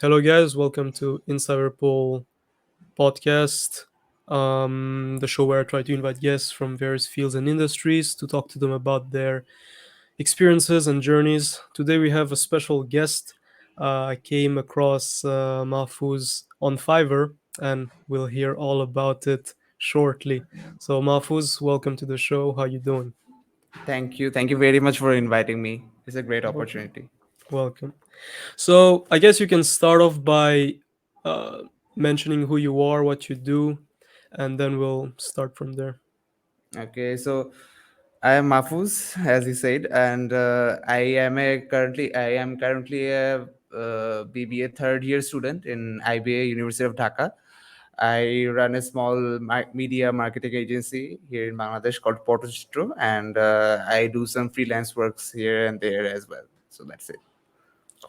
Hello, guys. Welcome to Insider Poll podcast, the show where I try to invite guests from various fields and industries to talk to them about their experiences and journeys. Today, we have a special guest. I came across Mahfuz on Fiverr, and we'll hear all about it shortly. So, Mahfuz, welcome to the show. How you doing? Thank you. Thank you very much for inviting me. It's a great Welcome. opportunity. Welcome. So, I guess you can start off by uh, mentioning who you are, what you do, and then we'll start from there. Okay, so I am Mahfuz, as you said, and I am currently a BBA third year student in IBA University of Dhaka. I run a small media marketing agency here in Bangladesh called Portochitro, and I do some freelance works here and there as well. So that's it.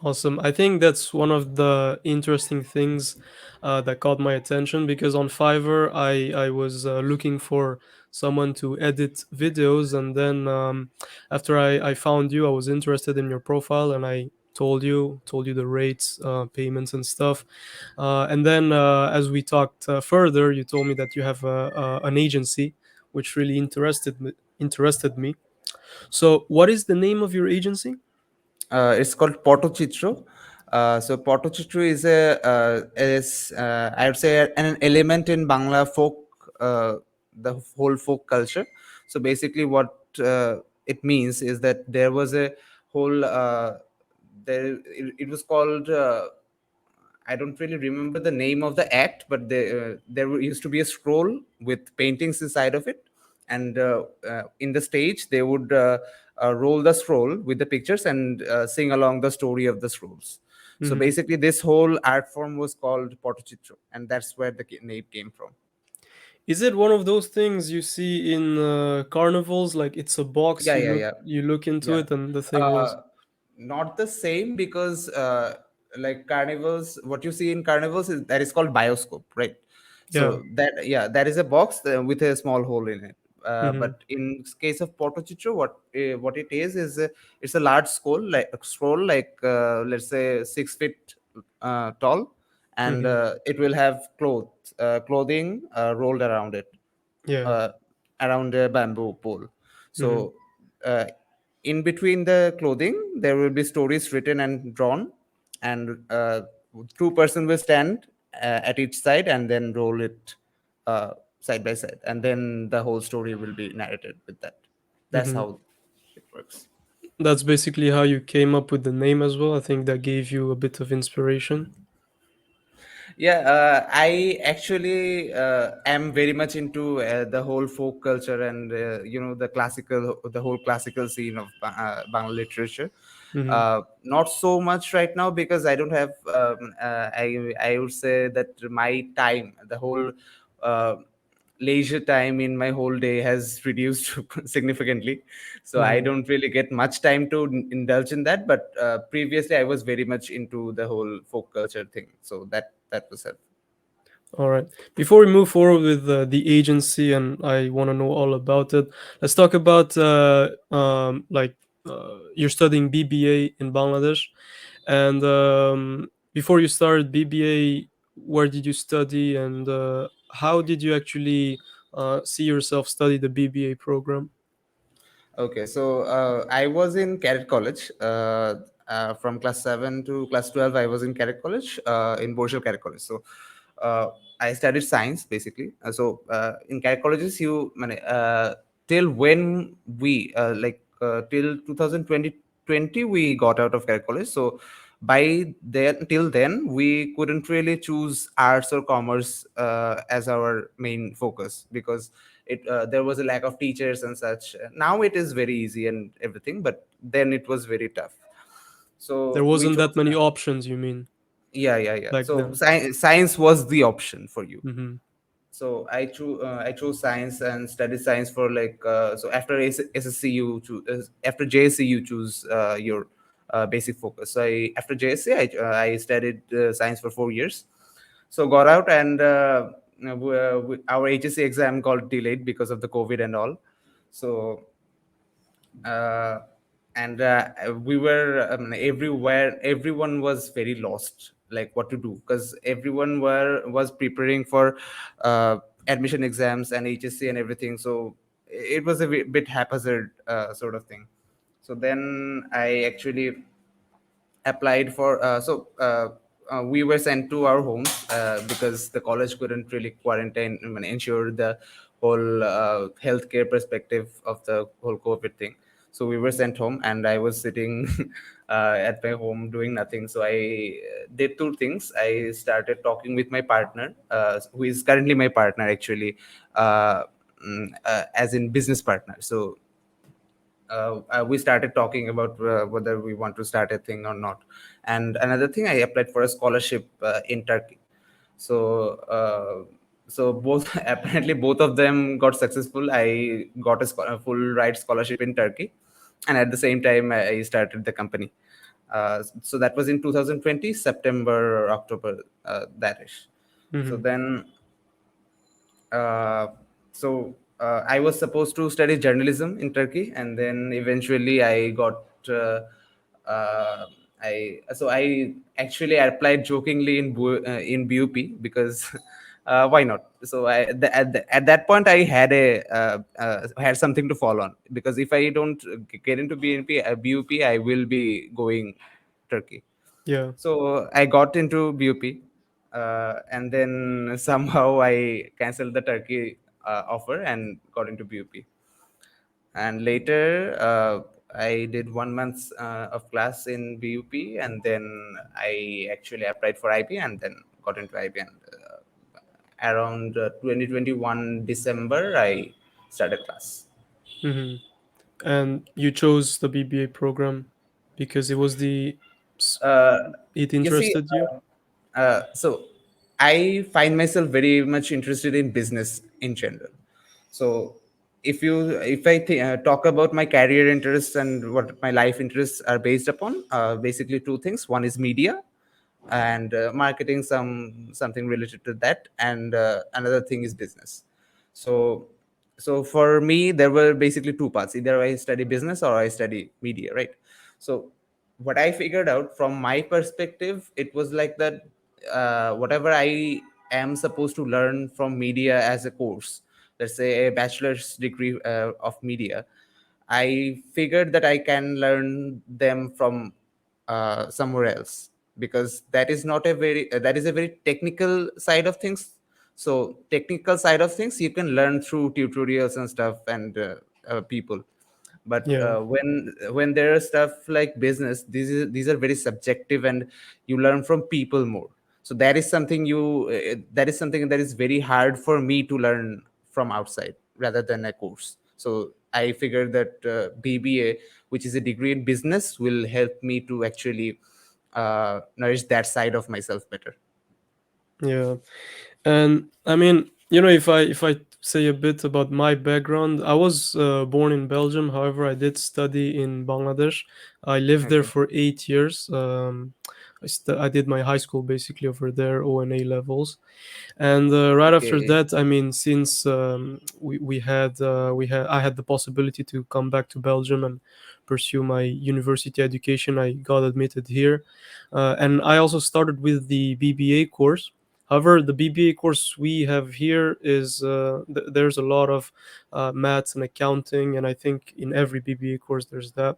Awesome. I think that's one of the interesting things that caught my attention because on Fiverr, I was looking for someone to edit videos, and then after I found you, I was interested in your profile, and I told you the rates, payments, and stuff. And then as we talked further, you told me that you have an agency, which really interested me. So, what is the name of your agency? It's called Portochitro. So Portochitro is I would say an element in Bangla folk, the whole folk culture. So basically, what it means is that there was a whole it was called. I don't really remember the name of the act, but used to be a scroll with paintings inside of it, and in the stage they would roll the scroll with the pictures and sing along the story of the scrolls. So Mm-hmm. basically, this whole art form was called Portochitro, and that's where the name came from. Is it one of those things you see in carnivals? Like it's a box, Yeah, you yeah, look, yeah, you look into yeah. it, and the thing uh, moves. Not the same because like carnivals, what you see in carnivals is that is called bioscope, right? Yeah. So that, yeah, that is a box with a small hole in it. Mm-hmm. But in case of Portochitro, what it is it's a large scroll like let's say 6 feet tall, and Mm-hmm. it will have clothing rolled around it, Yeah. uh, around a bamboo pole. Mm-hmm. So, in between the clothing, there will be stories written and drawn, and two-person will stand at each side and then roll it uh, side by side, and then the whole story will be narrated with that. That's Mm-hmm. how it works. That's basically how you came up with the name as well. I think that gave you a bit of inspiration. Yeah, I actually am very much into the whole folk culture and the whole classical scene of Bangla literature. Mm-hmm. Not so much right now because I don't have. I would say that my time, the whole uh, leisure time in my whole day has reduced significantly, so I Mm-hmm. don't really get much time to indulge in that. But previously I was very much into the whole folk culture thing, so that was it. All right. Before we move forward with the agency, and I want to know all about it, let's talk about you're studying BBA in Bangladesh, and before you started BBA, where did you study, and how did you actually see yourself study the BBA program? Okay, so I was in cadet college from class 7 to class 12. I was in cadet college, in Borshal cadet college. So uh, I studied science basically. In cadet colleges till when we till 2020 we got out of cadet college. So by then till then we couldn't really choose arts or commerce as our main focus because there was a lack of teachers and such. Now it is very easy and everything, but then it was very tough. There So we wasn't that chose, many options, you mean, yeah, yeah, yeah. back So then? science was the option for you. Mm-hmm. So I chose science and studied science for so after SSC you choose, after JSC you choose your basic focus. So after JSC I studied science for 4 years. So got out, and our HSC exam got delayed because of the COVID and all. So uh, and we were everywhere. Everyone was very lost like what to do, because everyone was preparing for uh, admission exams and HSC and everything. So it was a bit haphazard sort of thing. So then I actually applied for we were sent to our homes because the college couldn't really quarantine, I mean, ensure the whole healthcare perspective of the whole COVID thing. So we were sent home, and I was sitting at my home doing nothing. So I did two things. I started talking with my partner, who is currently my partner actually, uh, as in business partner. So we started talking about whether we want to start a thing or not. And another thing, I applied for a scholarship in Turkey. So both apparently both of them got successful. I got a full ride scholarship in Turkey, and at the same time I started the company. So that was in 2020 September or October, that ish. So Hmm. then uh, I was supposed to study journalism in Turkey, and then eventually I got. Uh, I actually applied jokingly in BUP because why not? So at that point I had had something to fall on, because if I don't get into BUP, I will be going Turkey. Yeah. So I got into BUP, and then somehow I canceled the Turkey offer and got into BUP. And later, I did 1 month of class in BUP, and then I actually applied for IB and then got into IB. And around 2021 December, I started class. Hmm. And you chose the BBA program because it was Uh, it you see, interested you? so I find myself very much interested in business in general. So if I talk about my career interests and what my life interests are based upon, basically two things. One is media and marketing, something related to that, and another thing is business. So for me there were basically two paths: either I study business or I study media, right? So what I figured out from my perspective, it was like that whatever I am supposed to learn from media as a course, let's say a bachelor's degree of media, I figured that I can learn them from somewhere else, because that is not a very that is a very technical side of things. So technical side of things you can learn through tutorials and stuff, and people. But Yeah. when there are stuff like business, these are very subjective, and you learn from people more. So that is something that is very hard for me to learn from outside rather than a course. So I figured that BBA, which is a degree in business, will help me to actually nourish that side of myself better. Yeah. And I mean, if I say a bit about my background, I was born in Belgium. However, I did study in Bangladesh. I lived there Okay. for 8 years. I did my high school basically over there, ONA levels. And right after Okay. that, I mean, since I had the possibility to come back to Belgium and pursue my university education, I got admitted here. And I also started with the BBA course. However, the BBA course we have here is there's a lot of maths and accounting, and I think in every BBA course there's that.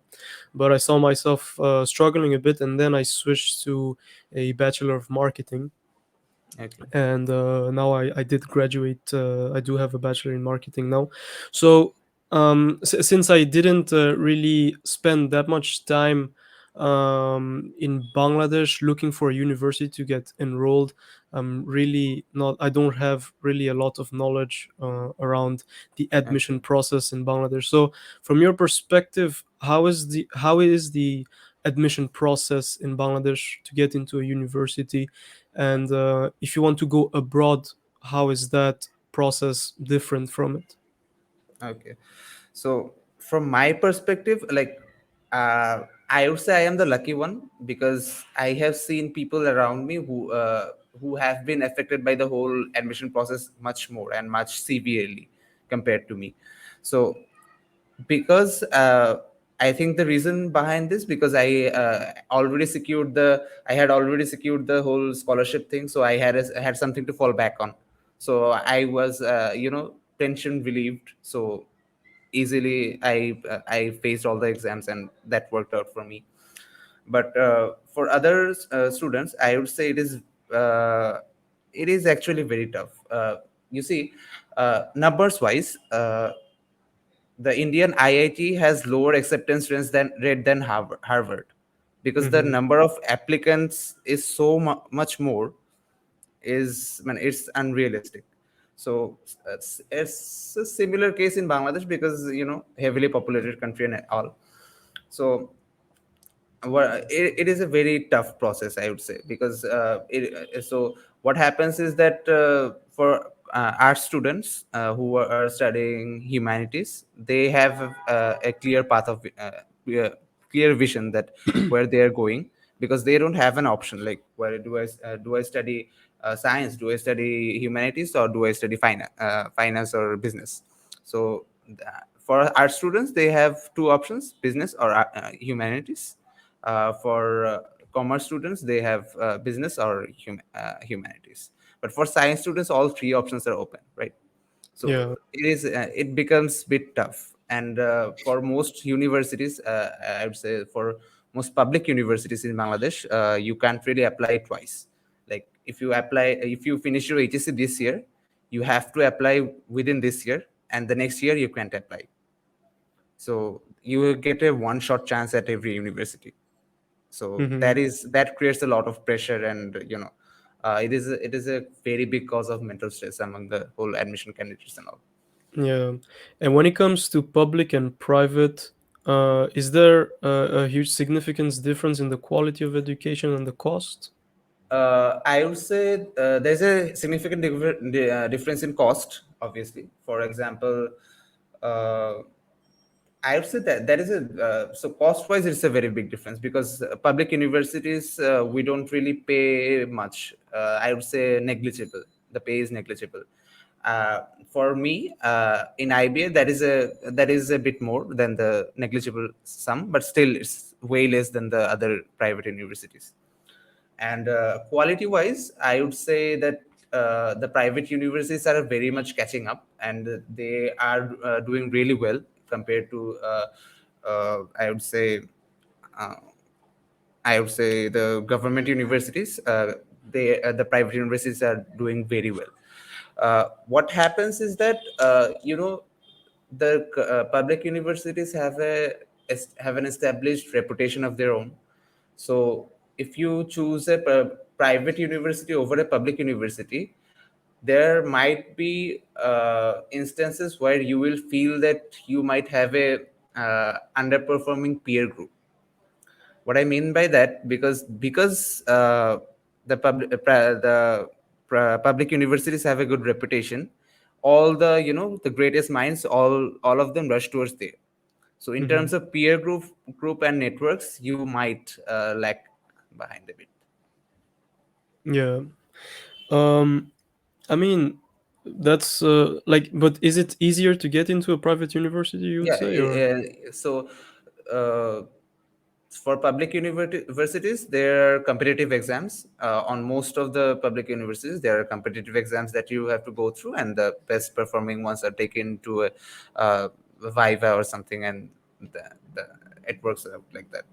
But I saw myself struggling a bit, and then I switched to a Bachelor of Marketing. Okay. And now I did graduate. I do have a bachelor in marketing now. So since I didn't really spend that much time in Bangladesh looking for a university to get enrolled, really not. I don't have really a lot of knowledge around the admission Okay. process in Bangladesh. So, from your perspective, how is the admission process in Bangladesh to get into a university? And if you want to go abroad, how is that process different from it? Okay. So from my perspective, like I would say I am the lucky one, because I have seen people around me who have been affected by the whole admission process much more and much severely compared to me. So because I think the reason behind this, because I had already secured the whole scholarship thing, so I had something to fall back on. So I was tension relieved. So easily I faced all the exams, and that worked out for me. But for other students, I would say uh, it is actually very tough. You see, numbers wise, the Indian IIT has lower acceptance rate than Harvard, because the Mm-hmm. number of applicants is so much more. Is, I mean, it's unrealistic. So it's a similar case in Bangladesh, because heavily populated country and all. So it is a very tough process, I would say, because so what happens is that for art students who are studying humanities, they have a clear path of clear clear vision that where they are going, because they don't have an option like, where do I study science, do I study humanities, or do I study finance or business. So for art students, they have two options: business or humanities. For commerce students, they have business or humanities. But for science students, all three options are open, right? So Yeah. it becomes a bit tough. And for most universities, I would say for most public universities in Bangladesh, you can't really apply twice. Like, if you finish your HSC this year, you have to apply within this year, and the next year you can't apply. So you will get a one shot chance at every university. So Mm-hmm. that creates a lot of pressure. And it is a very big cause of mental stress among the whole admission candidates and all. Yeah. And when it comes to public and private, is there a huge significance difference in the quality of education and the cost? I would say there's a significant difference in cost, obviously. For example, uh, I would say that that is a so cost wise, it's a very big difference, because public universities, we don't really pay much. I would say negligible. The pay is negligible. For me, in IBA, that is a bit more than the negligible sum, but still it's way less than the other private universities. And quality wise, I would say that the private universities are very much catching up, and they are doing really well compared to, I would say, uh, the government universities. The private universities are doing very well. What happens is that the public universities have an established reputation of their own. So if you choose a private university over a public university, there might be instances where you will feel that you might have a underperforming peer group. What I mean by that, because public universities have a good reputation, all the greatest minds, all of them rush towards there. So in Mm-hmm. terms of peer group and networks, you might lag behind a bit. Yeah. Um, I mean, that's like, but is it easier to get into a private university, you would Yeah. say, or? So uh, for public universities, there are competitive exams. On most of the public universities, there are competitive exams that you have to go through, and the best performing ones are taken to a viva or something, and the, the, it works out like that.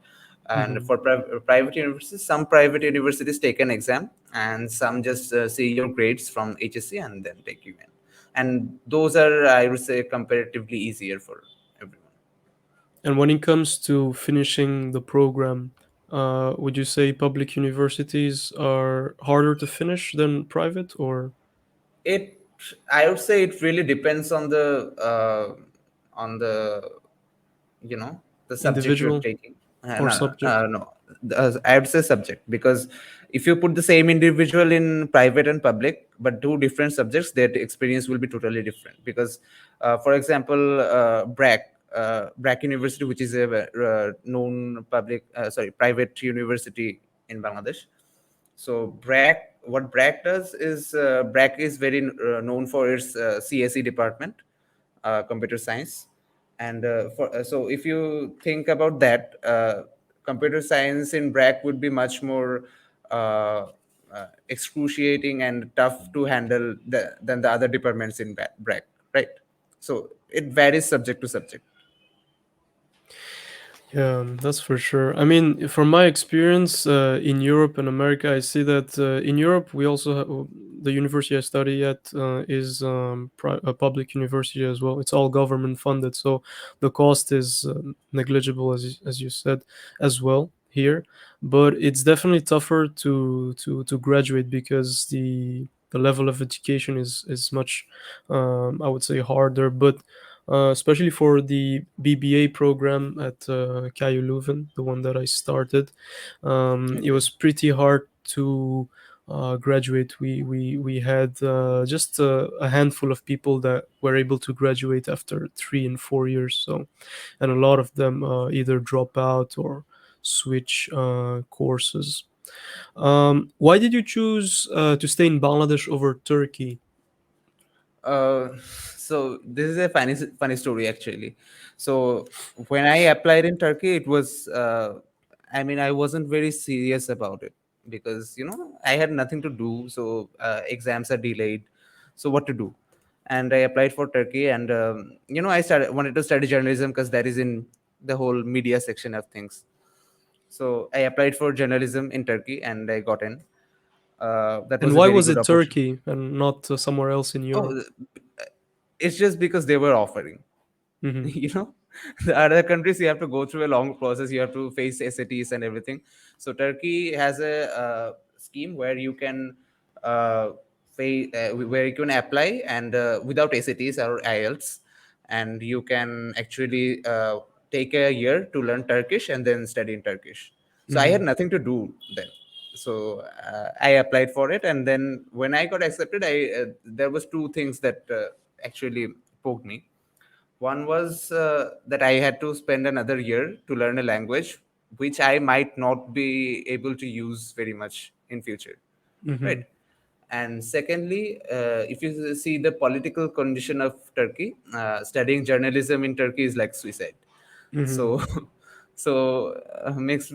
And Mm-hmm. for private universities, some private universities take an exam, and some just see your grades from HSC and then take you in. And those are, I would say, comparatively easier for everyone. And when it comes to finishing the program, would you say public universities are harder to finish than private, or It, I would say, it really depends on the the subject you're individual taking. or subject? No, I would say subject, because if you put the same individual in private and public, but two different subjects, their experience will be totally different. Because, for example, BRAC University, which is a known private university in Bangladesh. So what BRAC does is, BRAC is very known for its CSE department, computer science. And so if you think about that, computer science in BRAC would be much more uh, excruciating and tough to handle than the other departments in BRAC, right? So it varies subject to subject. Yeah, that's for sure. I mean, from my experience in Europe and America, I see that in Europe we also have, the university I study at is a public university as well. It's all government funded, so the cost is negligible, as you said, as well here. But it's definitely tougher to graduate because the level of education is much, I would say, harder. But especially for the BBA program at KU Leuven, the one that I started. It Okay. was pretty hard to graduate. We had just a handful of people that were able to graduate after 3 and 4 years. So, and a lot of them either drop out or switch courses. Why did you choose to stay in Bangladesh over Turkey? Uh, so this is a funny story actually. So when I applied in Turkey, it was I mean I wasn't very serious about it because I had nothing to do. So exams are delayed. So what to do? And I applied for Turkey, and I started wanted to study journalism because that is in the whole media section of things. So I applied for journalism in Turkey, and I got in. That And was a why very was good it opportunity. Turkey and not somewhere else in Europe? Oh, it's just because they were offering. Hmm. you know the other countries you have to go through a long process, you have to face SATs and everything. So Turkey has a scheme where you can where you can apply and without SATs or IELTS, and you can actually take a year to learn Turkish and then study in Turkish. So I had Hmm. nothing to do then. So I applied for it, and then when I got accepted, I there was two things that actually poked me. One was that I had to spend another year to learn a language which I might not be able to use very much in future, right? Hmm. And secondly, if you see the political condition of Turkey, studying journalism in Turkey is like suicide. Hmm. So, so makes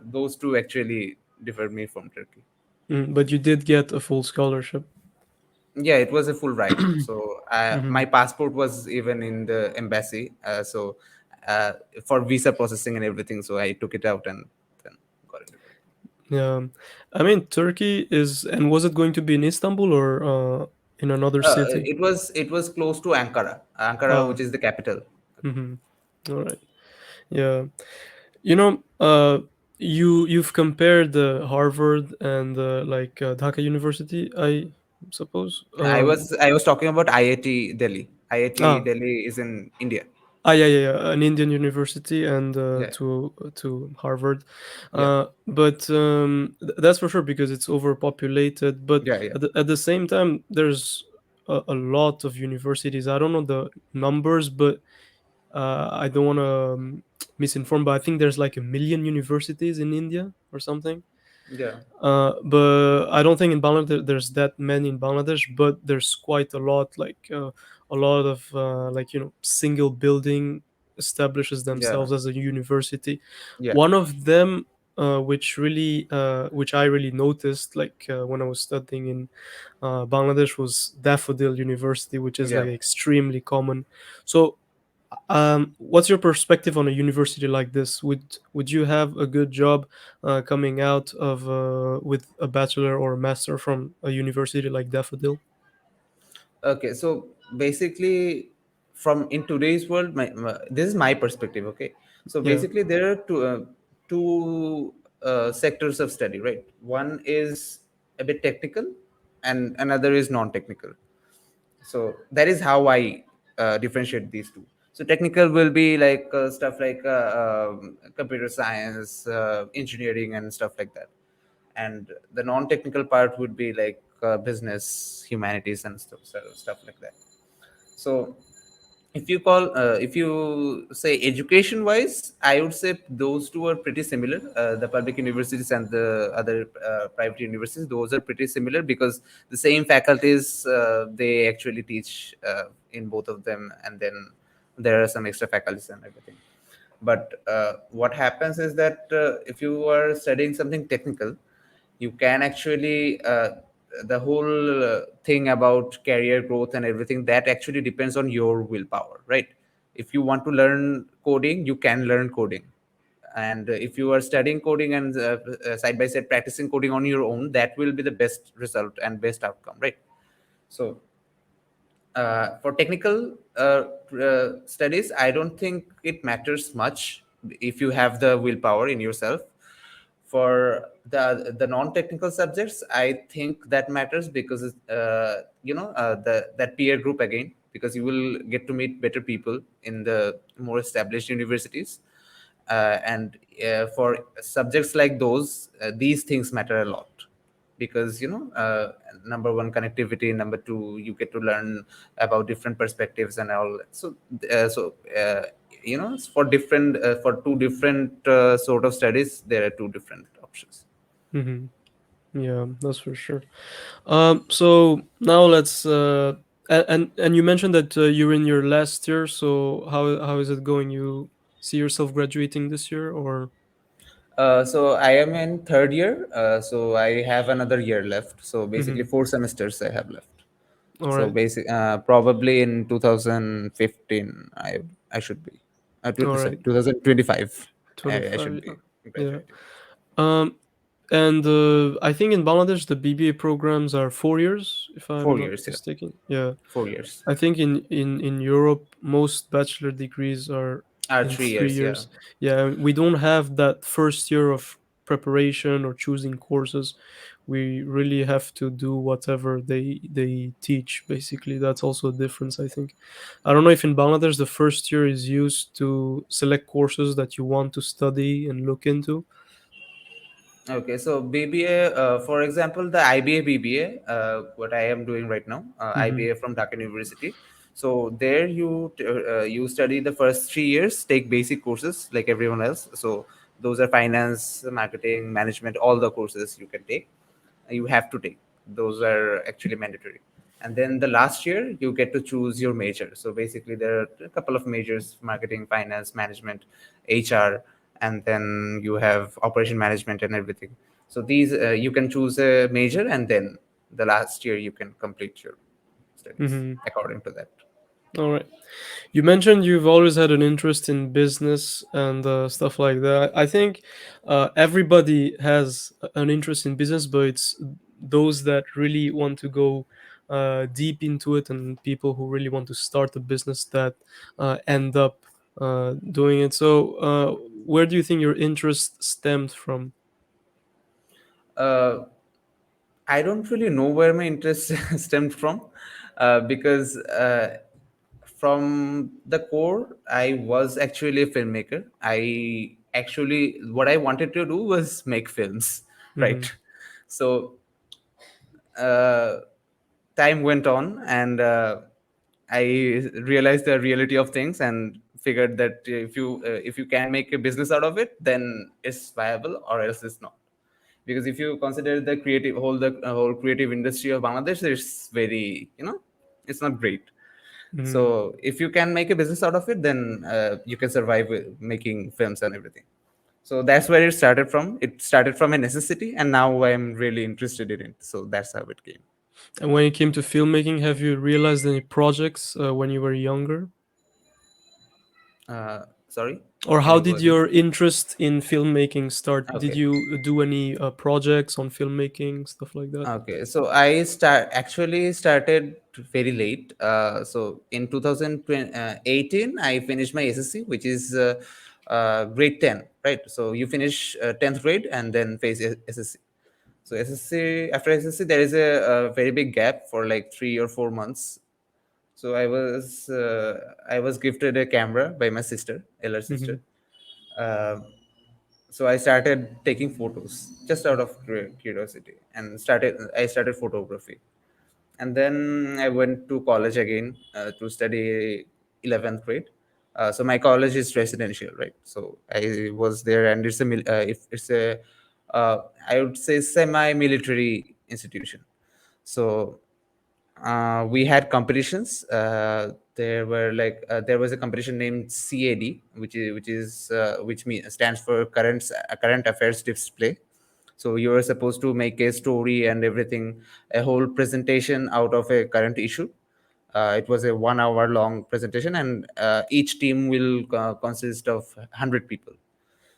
those two actually differ me from Turkey. But you did get a full scholarship. Yeah, it was a full ride. So Hmm. my passport was even in the embassy. So uh, for visa processing and everything, so I took it out and then got into it. Yeah, I mean Turkey is, and was it going to be in Istanbul or in another city? It was close to Ankara, Ah, which is the capital. hmm. All right. Yeah, you know, you've compared Harvard and like Dhaka University, I suppose. I was talking about IIT Delhi. IIT Ah, Delhi is in India. Yeah, yeah, yeah, an Indian university and Yeah, to Harvard, yeah, but that's for sure because it's overpopulated. But yeah, yeah, at the same time, there's a lot of universities. I don't know the numbers, but I don't want to misinform. But I think there's like 1 million universities in India or something. yeah, But I don't think in Bangladesh there's that many in Bangladesh, but there's quite a lot, like a lot of like single building establishes yeah, themselves as a university. yeah, One of them, which I really noticed, like when I was studying in Bangladesh, was Daffodil University, which is yeah. like extremely common. So what's your perspective on a university like this? Would you have a good job coming out of with a bachelor or a master from a university like Daffodil? Okay, so basically, from in today's world, this is my perspective. Okay, so Yeah. basically, there are two sectors of study, right? One is a bit technical, and another is non-technical. So that is how I differentiate these two. So technical will be like stuff like computer science, engineering, and stuff like that. And the non-technical part would be like business, humanities, and stuff like that. So if you say education wise, I would say those two are pretty similar. The public universities and the other private universities, those are pretty similar because the same faculties they actually teach in both of them, and then There are some extra faculties and everything. But what happens is that if you are studying something technical, you can actually the whole thing about career growth and everything, that actually depends on your willpower, right? If you want to learn coding, you can learn coding. And if you are studying coding and side by side practicing coding on your own, that will be the best result and best outcome, right? So for technical studies, I don't think it matters much if you have the willpower in yourself. For the non-technical subjects, I think that matters, because the that peer group again, because you will get to meet better people in the more established universities. And for subjects like those, these things matter a lot, because number one, connectivity; number two, you get to learn about different perspectives and all. So for different for two different sort of studies, there are two different options. Hmm. Yeah, that's for sure. So now let's and you mentioned that you're in your last year. So how is it going? You see yourself graduating this year, or? So I am in third year, so I have another year left. So basically, Hmm. 4 semesters I have left. All So right, probably in 2015, I should be. all right, Sorry, 2025. I 25. should Yeah. be Yeah. graduating. Um, and I think in Bangladesh the BBA programs are 4 years, if I'm Four not years, yeah. mistaken. Yeah. 4 years. I think in Europe most bachelor degrees are in 3 years, three yeah. years. Yeah, we don't have that first year of preparation or choosing courses. We really have to do whatever they teach. Basically, that's also a difference. I think. I don't know if in Bangladesh the first year is used to select courses that you want to study and look into. Okay, so BBA, for example, the IBA BBA, what I am doing right now, Mm-hmm. IBA from Dhaka University. So there you study the first 3 years, take basic courses like everyone else. So those are finance, marketing, management, all the courses you can take. You have to take. Those are actually mandatory. And then the last year, you get to choose your major. So basically, there are a couple of majors: marketing, finance, management, HR, and then you have operation management and everything. So these you can choose a major, and then the last year you can complete your studies Mm-hmm. according to that. All right. You mentioned you've always had an interest in business and stuff like that. I think everybody has an interest in business, but it's those that really want to go deep into it and people who really want to start a business that end up doing it. So, where do you think your interest stemmed from? Uh, I don't really know where my interest stemmed from, because from the core, I was actually a filmmaker. I actually, what I wanted to do was make films, Mm-hmm. right? So uh, time went on, and I realized the reality of things and figured that if you can make a business out of it, then it's viable, or else it's not. Because if you consider the whole creative industry of Bangladesh, it's very, it's not great. Mm-hmm. So if you can make a business out of it, then you can survive with making films and everything. So that's where it started from. It started from a necessity, and now I'm really interested in it. So that's how it came. And when it came to filmmaking, have you realized any projects when you were younger? Sorry, Or can how you go did again? your interest in filmmaking start? Did Okay. you do any projects on filmmaking, stuff like that? Okay, so actually started very late. So in 2018, I finished my SSC, which is grade 10, right? So you finish 10th grade and then face SSC. So SSC, after SSC, there is a very big gap for like 3 or 4 months. So I was gifted a camera by my sister, elder Hmm. sister. Uh, so I started taking photos just out of curiosity, and I started photography. And then I went to college again to study 11th grade. So my college is residential, right? So I was there, and it's a I would say semi-military institution. So we had competitions. There was a competition named CAD, which stands for current affairs display. So you were supposed to make a story and everything, a whole presentation out of a current issue. It was a 1 hour long presentation, and each team will consist of 100 people.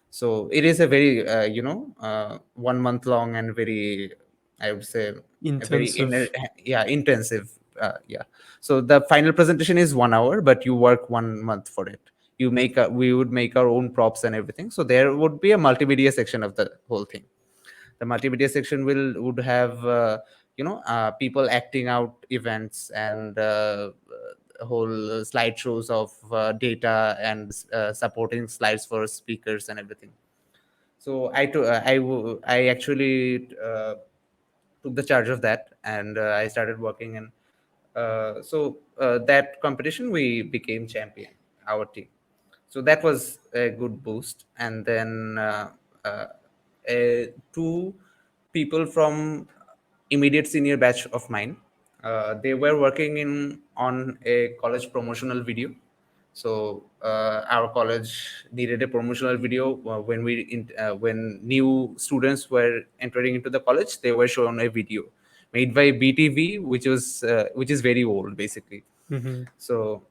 So it is a very 1 month long and very, I would say, a very Intensive. yeah, intensive. Yeah. So the final presentation is 1 hour, but you work 1 month for it. We would make our own props and everything. So there would be a multimedia section of the whole thing. The multimedia section would have people acting out events, and whole slideshows of data, and supporting slides for speakers and everything. So I actually took the charge of that, and I started working in. That competition, we became champion, our team. So that was a good boost. And then two people from immediate senior batch of mine, they were working in on a college promotional video. So our college needed a promotional video when new students were entering into the college. They were shown a video made by BTV, which is very old, basically. Mm-hmm. So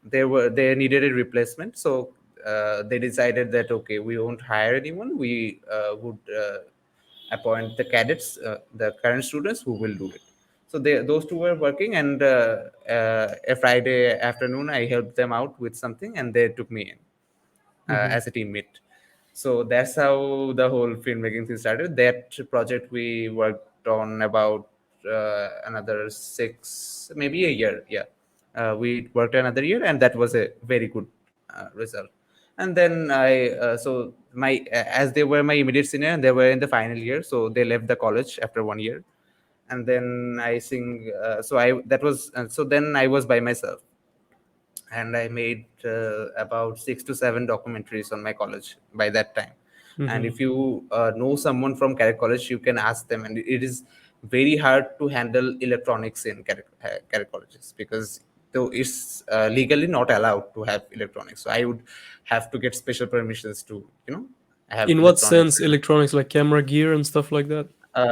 they needed a replacement. So they decided that, okay, we won't hire anyone. We would appoint the cadets, the current students who will do it. So those two were working, and a Friday afternoon, I helped them out with something, and they took me in Mm-hmm. as a teammate. So that's how the whole filmmaking thing started. That project we worked on about another 6, maybe a year. Yeah, we worked another year, and that was a very good result. And then as they were my immediate senior, and they were in the final year, so they left the college after 1 year. And then I sing. So I that was so then I was by myself, and I made about 6 to 7 documentaries on my college by that time. And Mm-hmm. if you know someone from Carrick College, you can ask them. And it is very hard to handle electronics in Carrick colleges, because though it's legally not allowed to have electronics, so I would have to get special permissions to have In what electronics. sense electronics, like camera gear and stuff like that?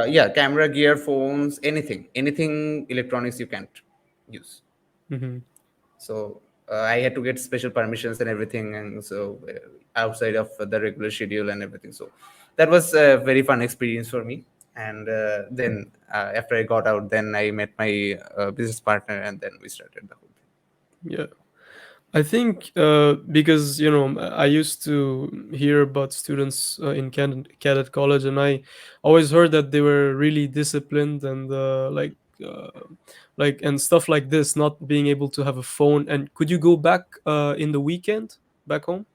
Yeah, camera gear, phones, anything electronics you can't use. Mm-hmm. So I had to get special permissions and everything, and so outside of the regular schedule and everything. So that was a very fun experience for me. And then after I got out, then I met my business partner, and then we started the whole thing. Yeah. I think because I used to hear about students in cadet college, and I always heard that they were really disciplined and uh, and stuff like this, not being able to have a phone. And could you go back in the weekend back home?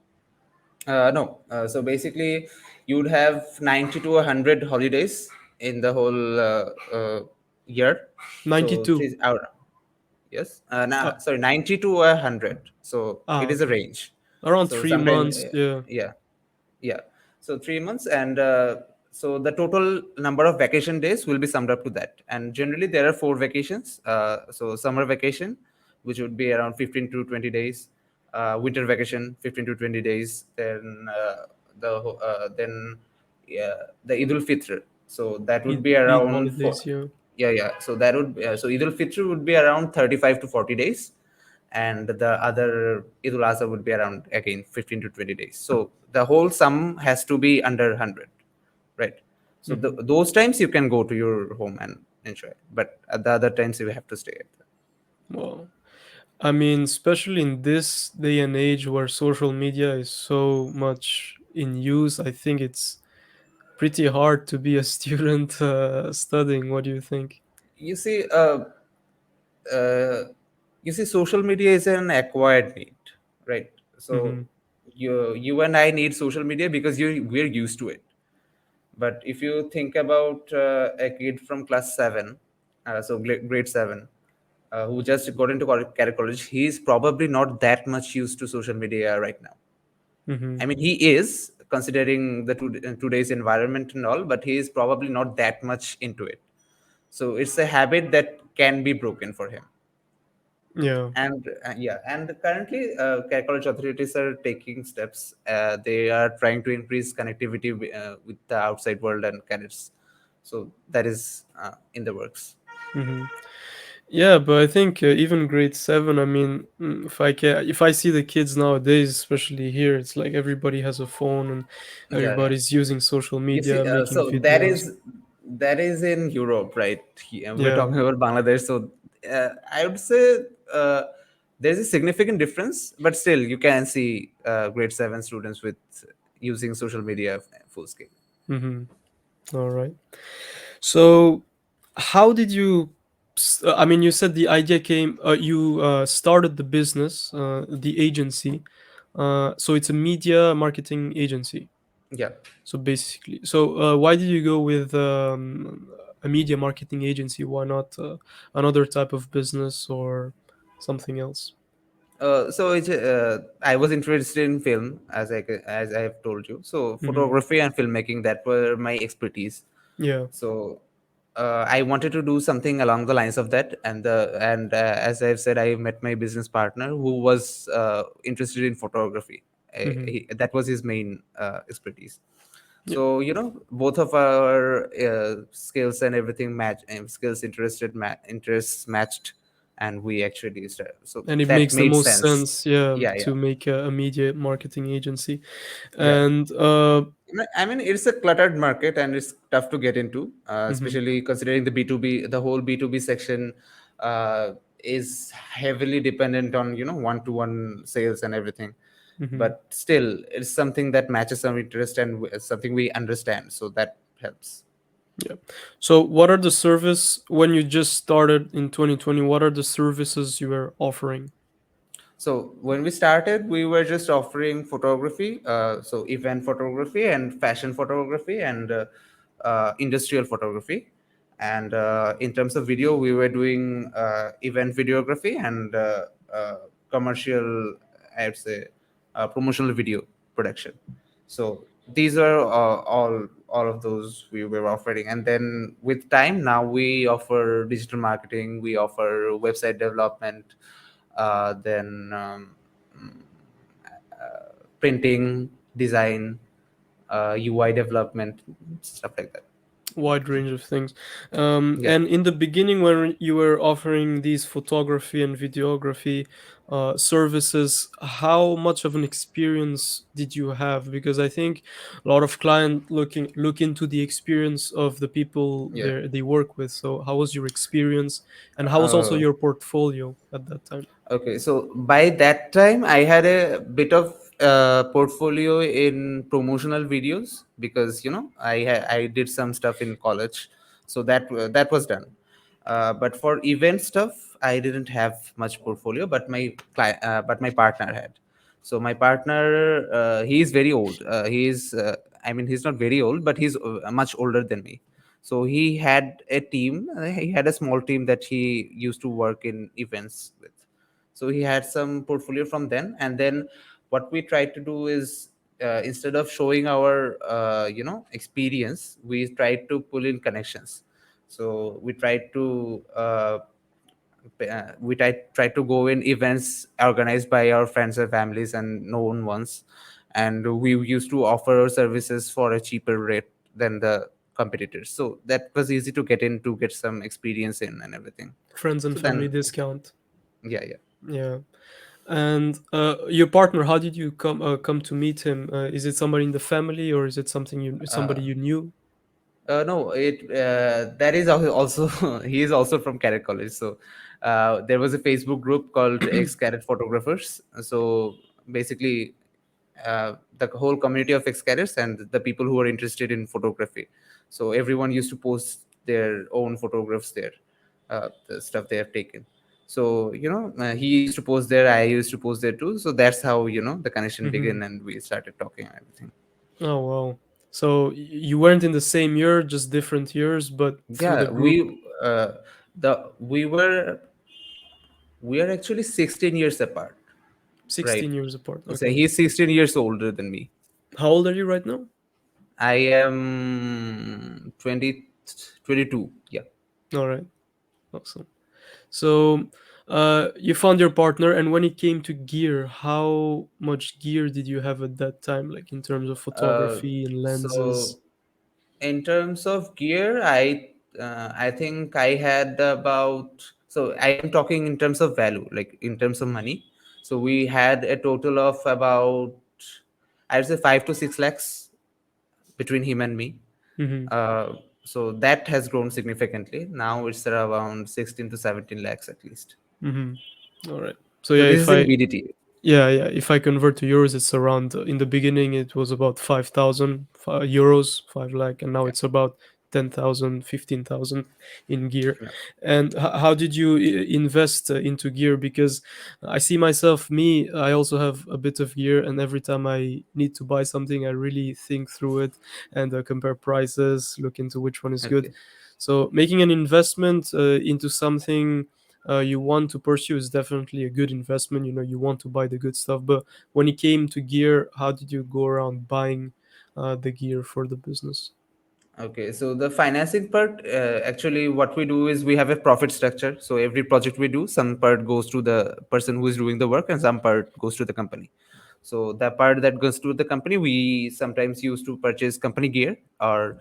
No. So basically, you would have 90 to 100 holidays in the whole year. So 92. yes, Uh, sorry, 90 to 100. So it is a okay, range. around So 3 months. sometimes, Yeah. yeah, yeah. So 3 months, and so the total number of vacation days will be summed up to that. And generally, there are 4 vacations. So summer vacation, which would be around 15 to 20 days. Winter vacation, 15 to 20 days. Then yeah, the Eid al-Fitr. So that would be Eid around holidays. Yeah. yeah, yeah. So that would so Eid al-Fitr would be around 35 to 40 days, and the other Eid al-Azha would be around again 15 to 20 days. So the whole sum has to be under 100, right? So Hmm. those times you can go to your home and enjoy, but at the other times you have to stay at the. Well, I mean, especially in this day and age where social media is so much in use, I think it's pretty hard to be a student studying. What do you think? You see, uh, social media is an acquired need, right? So Mm-hmm. you and I need social media because we're used to it. But if you think about a kid from class 7, grade 7, who just got into Carrick College, he's probably not that much used to social media right now. Mm-hmm. I mean, he is, considering the today's environment and all, but he is probably not that much into it. So it's a habit that can be broken for him. Yeah. And yeah, and currently care college authorities are taking steps. They are trying to increase connectivity with the outside world and cadets, so that is in the works. Hmm. Yeah, but I think even grade seven. I mean, if I see the kids nowadays, especially here, it's like everybody has a phone and Yeah, yeah. everybody's using social You see, media, making so that videos. is in Europe, right? We're Yeah. talking about Bangladesh, so I would say uh, there's a significant difference, but still, you can see grade seven students with using social media full scale. Mm-hmm. All right. So, how did you? I mean, you said the idea came. You started the business, the agency. So it's a media marketing agency. Yeah. So basically, so why did you go with a media marketing agency? Why not another type of business or something else? I was interested in film, as I have told you. So Hmm. photography and filmmaking, that were my expertise. Yeah. So I wanted to do something along the lines of that, and as I've said, I met my business partner who was interested in photography. Hmm. That was his main expertise. Yeah. So both of our skills and everything interests matched, and we actually started. So And it that makes the made most sense. sense, yeah, Yeah, to yeah, make a media marketing agency. yeah. And I mean, it's a cluttered market and it's tough to get into, mhm, especially considering the B2B, the whole B2B section uh, is heavily dependent on, one-to-one sales and everything. mhm, But still, it's something that matches our interest and something we understand. So that helps. yeah. So what are the service when you just started in 2020? What are the services you were offering? So when we started, we were just offering photography, so event photography and fashion photography and industrial photography. And in terms of video, we were doing event videography and commercial, I would say, promotional video production. So these are all of those we were offering. And then with time, now we offer digital marketing, we offer website development, then printing, design, UI development, stuff like that. Wide range of things. Yeah. And in the beginning, when you were offering these photography and videography services, how much of an experience did you have? Because I think a lot of client look into the experience of the people Yeah. they work with. So how was your experience, and how was also Uh, your portfolio at that time? Okay, so by that time, I had a bit of portfolio in promotional videos because I did some stuff in college, so that was done. But for event stuff, I didn't have much portfolio, but my partner had. So my partner, he is very old. I mean, he's not very old, but he's much older than me. So he had a team. He had a small team that he used to work in events with, so he had some portfolio from then. And then what we tried to do is, instead of showing our experience, we tried to pull in connections. So we tried to go in events organized by our friends and families and known ones, and we used to offer our services for a cheaper rate than the competitors, so that was easy to get in, to get some experience in and everything. Friends and So family then, discount. yeah, yeah. Yeah. And your partner, how did you come to meet him? Is it somebody in the family, or is it uh, somebody you knew? No, it that is also he is also from Cadet College. So there was a Facebook group called Ex Cadet Photographers. So basically, the whole community of ex cadets and the people who are interested in photography. So everyone used to post their own photographs there, the stuff they have taken. So he used to post there, I used to post there too. So that's how the connection Hmm. began, and we started talking and everything. Oh wow! So you weren't in the same year, just different years, but through the Yeah, group. the we are actually 16 years apart, right? 16 years apart. So Okay. he's 16 years older than me. How old are you right now? I am 20, 22. Yeah. All right. Awesome. So You found your partner, and when it came to gear, how much gear did you have at that time, like in terms of Uh, photography and lenses? so in terms of gear, I think I had about, so I am talking in terms of value, like in terms of money. So we had a total of about, I'd say 5 to 6 lakhs between him and me. Mm-hmm. Uh, so that has grown significantly. Now it's around 16 to 17 lakhs at least. Mm-hmm. All right. So So yeah, this if is in I BDT. yeah, yeah, if I convert to euros, it's around in the beginning it was about 5,000 euros, 5 lakh, and now Okay. it's about 10,000, 15,000 in gear. Yeah. And how did you invest into gear? Because I see myself, me, I also have a bit of gear, and every time I need to buy something, I really think through it and compare prices, look into which one is good. Okay. So making an investment into something you want to pursue is definitely a good investment. You know, you want to buy the good stuff. But when it came to gear, how did you go around buying the gear for the business? Okay, so the financing part, actually, what we do is we have a profit structure. So every project we do, some part goes to the person who is doing the work, and some part goes to the company. So the part that goes to the company, we sometimes use to purchase company gear, or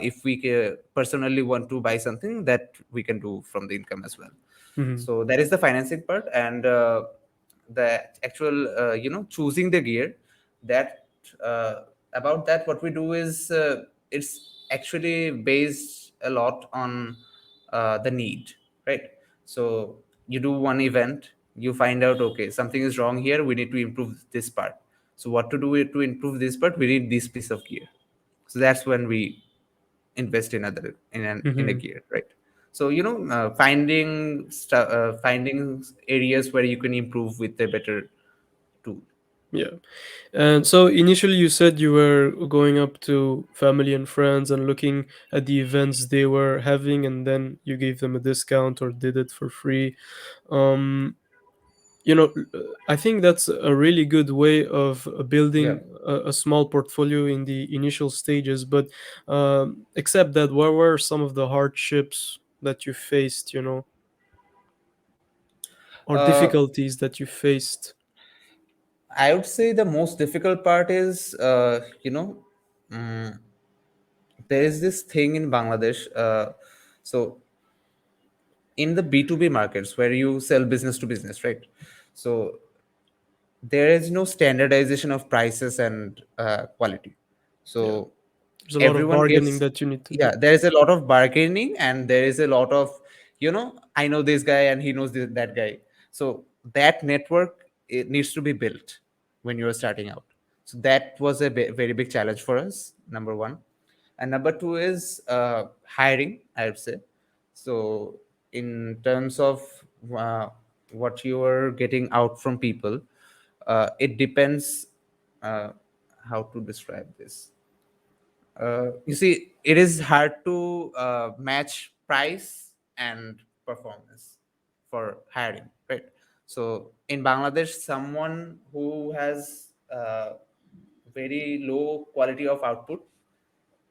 if we personally want to buy something, that we can do from the income as well. Hmm. So that is the financing part, and the actual, choosing the gear. That about that, what we do is, it's actually based a lot on the need, right? So you do one event, you find out, okay, something is wrong here, we need to improve this part. So what to do to improve this part, we need this piece of gear. So that's when we invest in other in a Hmm. gear, right? So finding areas where you can improve with a better tool. Yeah. And so initially you said you were going up to family and friends and looking at the events they were having, and then you gave them a discount or did it for free. Um, I think that's a really good way of Yeah. building a small portfolio in the initial stages. But except that, what were some of the hardships that you faced, or uh, difficulties that you faced? I would say the most difficult part is, mm, there is this thing in Bangladesh. So in the B2B markets where you sell business to business, right? So there is no standardization of prices and quality. Yeah, So there's a lot of everyone bargaining gets, that you need to yeah, do. there is a lot of bargaining, and there is a lot of, I know this guy and he knows that guy. So that network, it needs to be built when you're starting out. So that was a very big challenge for us, number one. And number two is hiring, I would say. So in terms of uh, what you are getting out from people, it depends, uh, how to describe this. You see, it is hard to match price and performance for hiring, right? So in Bangladesh, someone who has very low quality of output,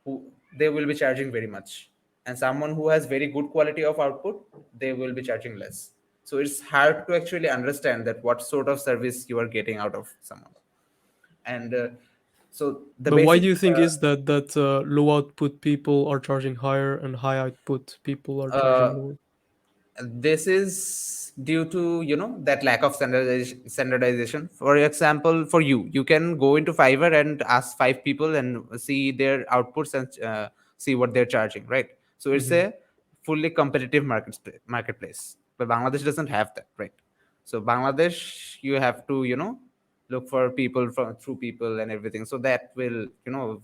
who they will be charging very much, and someone who has very good quality of output, they will be charging less. So it's hard to actually understand that what sort of service you are getting out of someone. And so the But why do basic, you think is that low output people are charging higher and high output people are charging uh, lower? this is due to, that lack of standardization. For example, for you can go into Fiverr and ask 5 people and see their outputs, and see what they're charging, right? So it's Hmm. a fully competitive marketplace, but Bangladesh doesn't have that, right? So Bangladesh, you have to, look for people from through people and everything, so that will,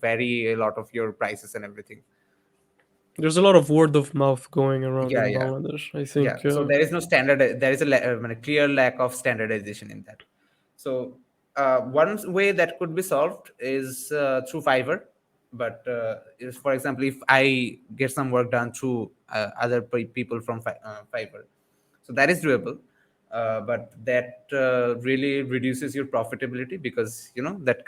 vary a lot of your prices and everything. There's a lot of word of mouth going around Yeah, in yeah. Bangladesh, I Yeah, think. so there is no standard, there is a clear lack of standardization in that. So one way that could be solved is through Fiverr. But is, for example, if I get some work done through other people from Fiverr, so that is doable. But that really reduces your profitability, because that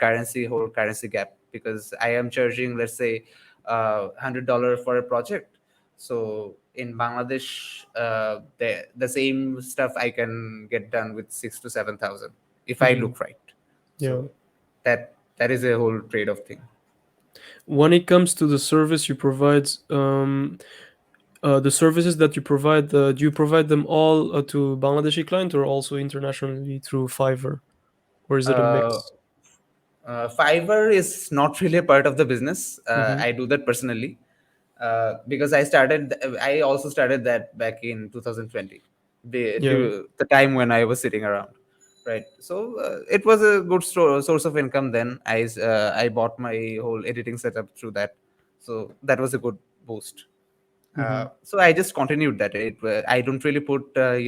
whole currency gap, because I am charging, let's say, $100 for a project. So in Bangladesh, the same stuff I can get done with 6 to 7 thousand if I Hmm. look right. Yeah. So that is a whole trade-off thing. When it comes to the service you provide, the services that you provide, do you provide them all to Bangladeshi client or also internationally through Fiverr, or is it a Uh, mix? Fiverr is not really a part of the business. Mm-hmm. I do that personally because I also started that back in 2020, Yeah. the time when I was sitting around, right? So it was a good source of income. Then I bought my whole editing setup through that, so that was a good boost. Mm-hmm. So I just continued that. I don't really put A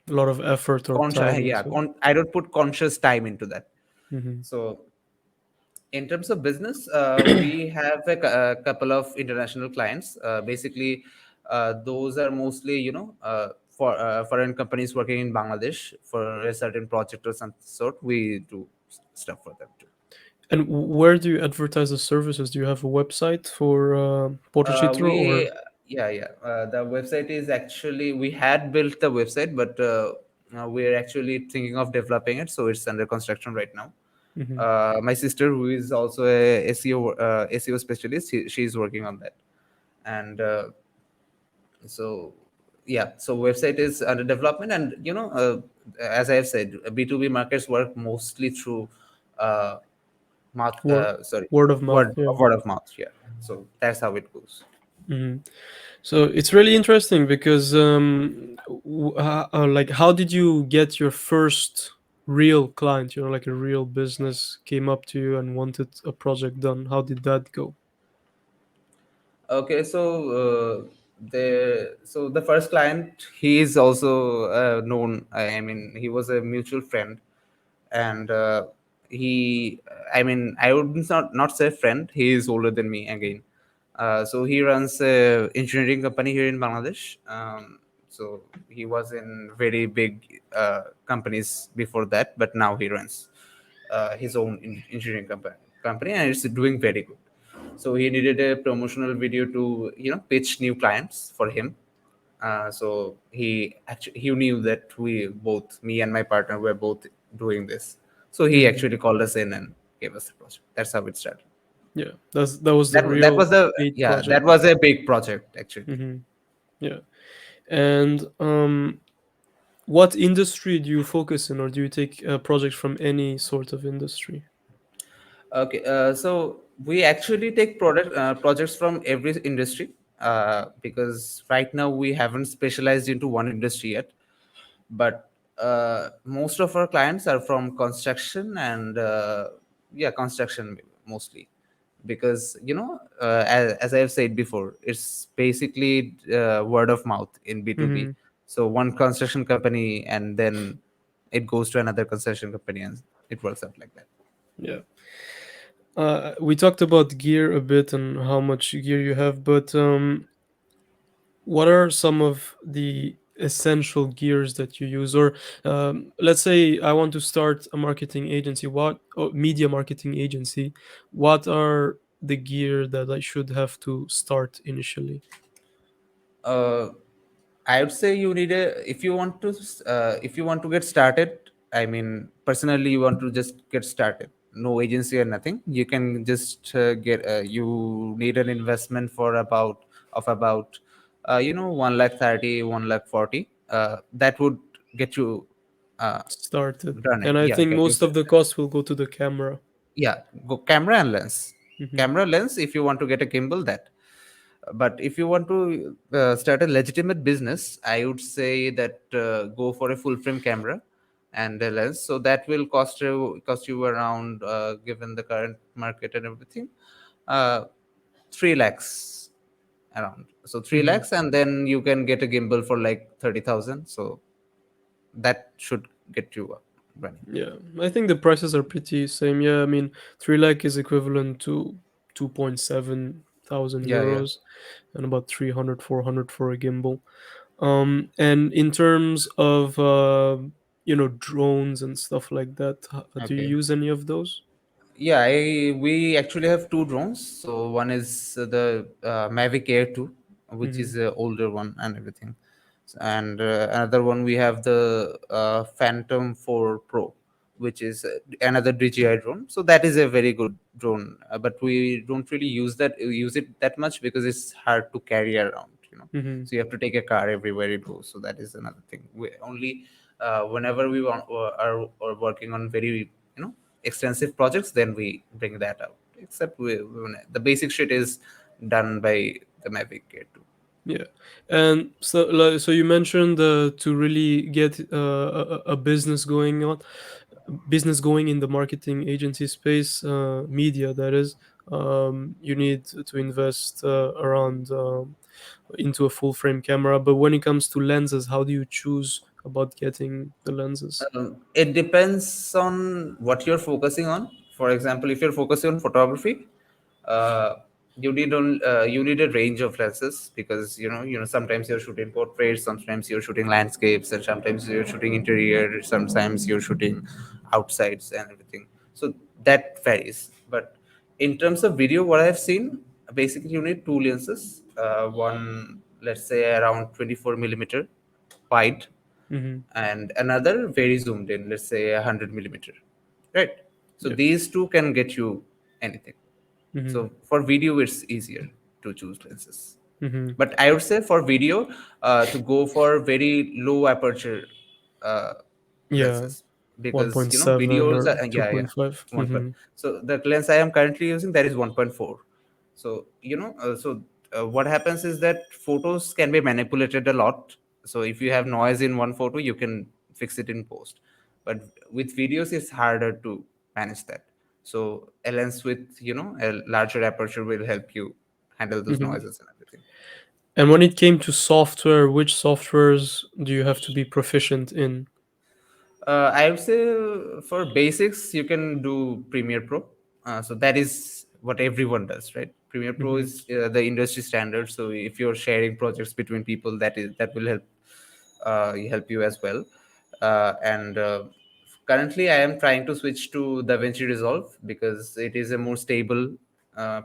lot of effort or time yeah, into it. I don't put conscious time into that. Mm-hmm. So in terms of business, we have a couple of international clients. Basically, those are mostly, for foreign companies working in Bangladesh for a certain project or some sort. We do stuff for them too. And where do you advertise the services? Do you have a website for Portachitro or? We Yeah, yeah. The website is actually, we had built the website, but we're actually thinking of developing it, so it's under construction right now. Mm-hmm. My sister, who is also a SEO specialist, she's working on that. And so yeah, so website is under development. And as I have said, B2B markets work mostly through uh, mouth Word, sorry, word of mouth. word Yeah. word of mouth. Yeah, so that's how it goes. Mm-hmm. So it's really interesting because, like, how did you get your first real client? Like a real business came up to you and wanted a project done. How did that go? Okay, so the first client, he is also known. I mean, he was a mutual friend, and he, I mean, I would not say friend. He is older than me again. So he runs a engineering company here in Bangladesh. So he was in very big companies before that, but now he runs his own engineering company, and it's doing very good. So he needed a promotional video to pitch new clients for him. So he knew that we both, me and my partner, were both doing this. So he Hmm. actually called us in and gave us the project. That's how it started. Yeah, that was the That real was a paid Yeah, that project. was a big project actually. Hmm. Yeah, and what industry do you focus in, or do you take projects from any sort of industry? Okay, so we actually take projects from every industry, because right now we haven't specialized into one industry yet. But most of our clients are from construction and yeah, construction mostly, because as I have said before, it's basically word of mouth in B2B. Hmm. So one construction company, and then it goes to another construction company, and it works out like that. Yeah. We talked about gear a bit and how much gear you have, but what are some of the essential gears that you use? Or let's say I want to start a marketing agency, what, or media marketing agency, what are the gear that I should have to start initially? uh, I would say you need a if you want to get started. I mean, personally, you want to just get started. No agency or nothing. You can just get. You need an investment for about 1 lakh 30, 1 lakh 40. That would get you uh, Started. running. And I Yeah, think get you most of started. the cost will go to the camera. Yeah, go camera and lens. Hmm. Camera lens. If you want to get a gimbal, that. But if you want to start a legitimate business, I would say that go for a full frame camera and a lens. So that will cost you around, given the current market and everything, uh, 3 lakhs around. So three Hmm. lakhs, and then you can get a gimbal for like 30,000. So that should get you up running. Yeah, I think the prices are pretty same. Yeah, I mean, 3 lakh is equivalent to 2.7 thousand Yeah, yeah. euros and about 300, 400 for a gimbal. And in terms of drones and stuff like that, do you Okay. use any of those? Yeah, we actually have two drones. So one is the Mavic Air 2. which Mm-hmm. is a older one and everything. And another one we have the Phantom 4 Pro, which is another DJI drone. So that is a very good drone, but we don't really use it that much because it's hard to carry around, you know. Mm-hmm. So you have to take a car everywhere you go. So that is another thing. We only whenever we are working on very, you know, extensive projects, then we bring that out. Except the basic shit is done by the Mavic Air 2. Yeah, and so so you mentioned to really get a business going on, business going in the marketing agency space, media that is. You need to invest around into a full frame camera. But when it comes to lenses, how do you choose about getting the lenses? It depends on what you're focusing on. For example, if you're focusing on photography, uh, you need a range of lenses, because sometimes you're shooting portraits, sometimes you're shooting landscapes, and sometimes you're shooting interior, sometimes you're shooting outsides and everything. So that varies. But in terms of video, what I've seen, basically you need two lenses. One, let's say around 24 millimeter wide, Mm-hmm. and another very zoomed in, let's say 100 millimeter, right? So Yeah. these two can get you anything. Mm-hmm. So for video it's easier to choose lenses. Mm-hmm. But I would say for video, to go for very low aperture uh, Yeah. lenses, because 1.7 videos or are, yeah, 2.5. one point. Mm-hmm. So the lens I am currently using, that is 1.4. So what happens is that photos can be manipulated a lot. So if you have noise in one photo, you can fix it in post, but with videos it's harder to manage that. So a lens with a larger aperture will help you handle those Mm-hmm. noises and everything. And when it came to software, which softwares do you have to be proficient in? I would say for basics, you can do Premiere Pro. So that is what everyone does, right? Premiere Pro Mm-hmm. is the industry standard. So if you're sharing projects between people, that will help you as well. And currently, I am trying to switch to DaVinci Resolve because it is a more stable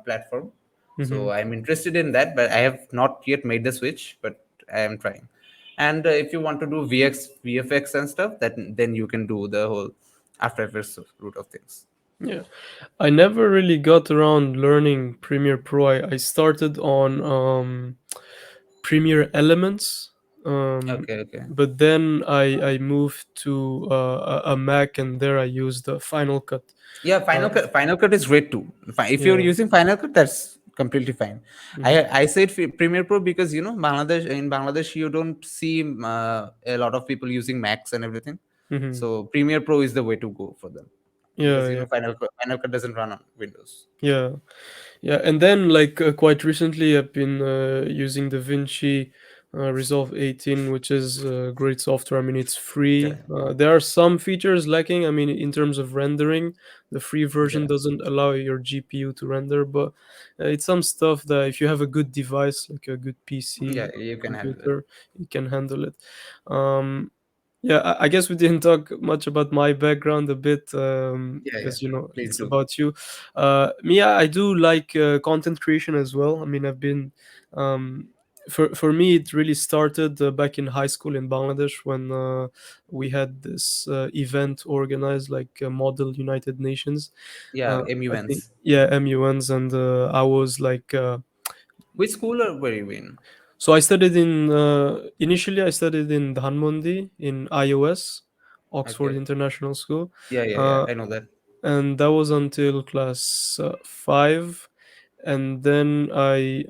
platform. Mm-hmm. So I'm interested in that, but I have not yet made the switch, but I am trying. And if you want to do VFX and stuff, then you can do the whole After Effects route of things. Yeah. I never really got around learning Premiere Pro. I started on Premiere Elements, Okay, okay. but then I moved to a Mac, and there I used the Final Cut. Yeah, Uh, Final Cut is great too. If you're yeah. using Final Cut, that's completely fine. Hmm. I said Premiere Pro because Bangladesh you don't see a lot of people using Macs and everything. Hmm. So Premiere Pro is the way to go for them, Yeah, because yeah, Final Cut doesn't run on Windows. yeah. Yeah, and then like quite recently, I've been using DaVinci Resolve 18, which is great software. I mean, it's Yeah, free. There are some features lacking. I mean, in terms of rendering, the free version yeah, doesn't allow your GPU to render, but it's some stuff that if you have a good device, like a good PC yeah. You can handle it. computer, you can handle it. Um, yeah, I guess we didn't talk much about my background a bit, Yeah, yeah. because Please it's do. about you. Me, I do like content creation as well. I mean, I've been for me, it really started back in high school in Bangladesh when we had this event organized, like Model United Nations. Yeah, I think, MUNs. yeah, MUNs, and I was like. Which school were you in? So I studied in initially I studied in Dhanmondi in IOS, Oxford Okay. International School, Yeah, yeah, yeah. uh, I know that. and that was until class 5, and then I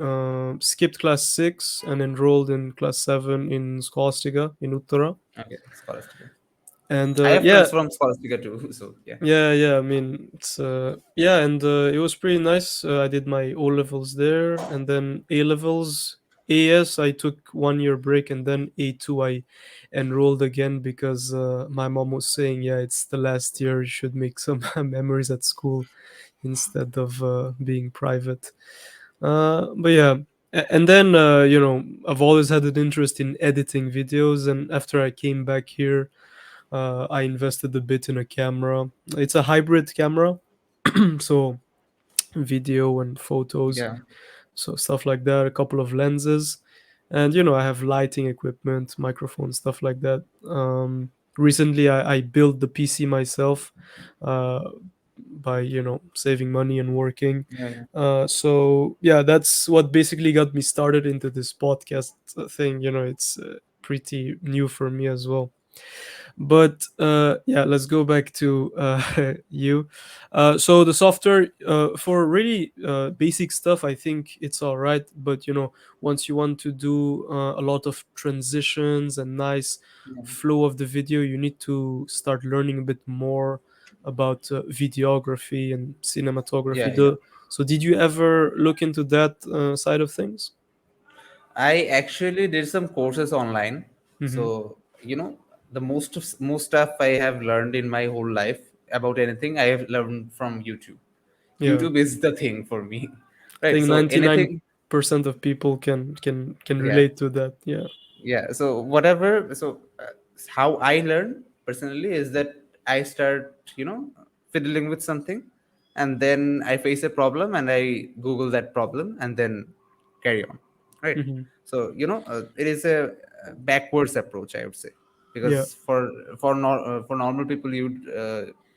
skipped class 6 and enrolled in class 7 in Scholastica in Uttara, Okay, Scholastica. and I have yeah. friends from Scholastica too. So yeah. Yeah, yeah. I mean, it's yeah, and it was pretty nice. I did my O levels there, and then A levels. AS, I took 1 year break, and then A2, I enrolled again because my mom was saying, "Yeah, it's the last year. You should make some memories at school instead of being private." But yeah, and then I've always had an interest in editing videos, and after I came back here, I invested a bit in a camera. It's a hybrid camera, so video and photos. Yeah. so stuff like that, a couple of lenses, and I have lighting equipment, microphone, stuff like that. Recently I built the PC myself, uh, by saving money and working. Yeah, yeah, So yeah, that's what basically got me started into this podcast thing. It's pretty new for me as well. But yeah, let's go back to you. So the software, for really basic stuff, I think it's all right. But once you want to do a lot of transitions and nice yeah, flow of the video, you need to start learning a bit more about videography and yeah, cinematography. yeah. So did you ever look into that side of things? I actually did some courses online. Mm-hmm. So, the most stuff I have learned in my whole life about anything, I have learned from YouTube. Yeah, YouTube is the thing for me, I right? think So 99% anything, of people can yeah, relate to that. Yeah. yeah. So whatever. So how I learn personally is that I start, fiddling with something, and then I face a problem and I Google that problem and then carry on, right? Hmm. So it is a backwards approach, I would say, Yeah. because for normal people you'd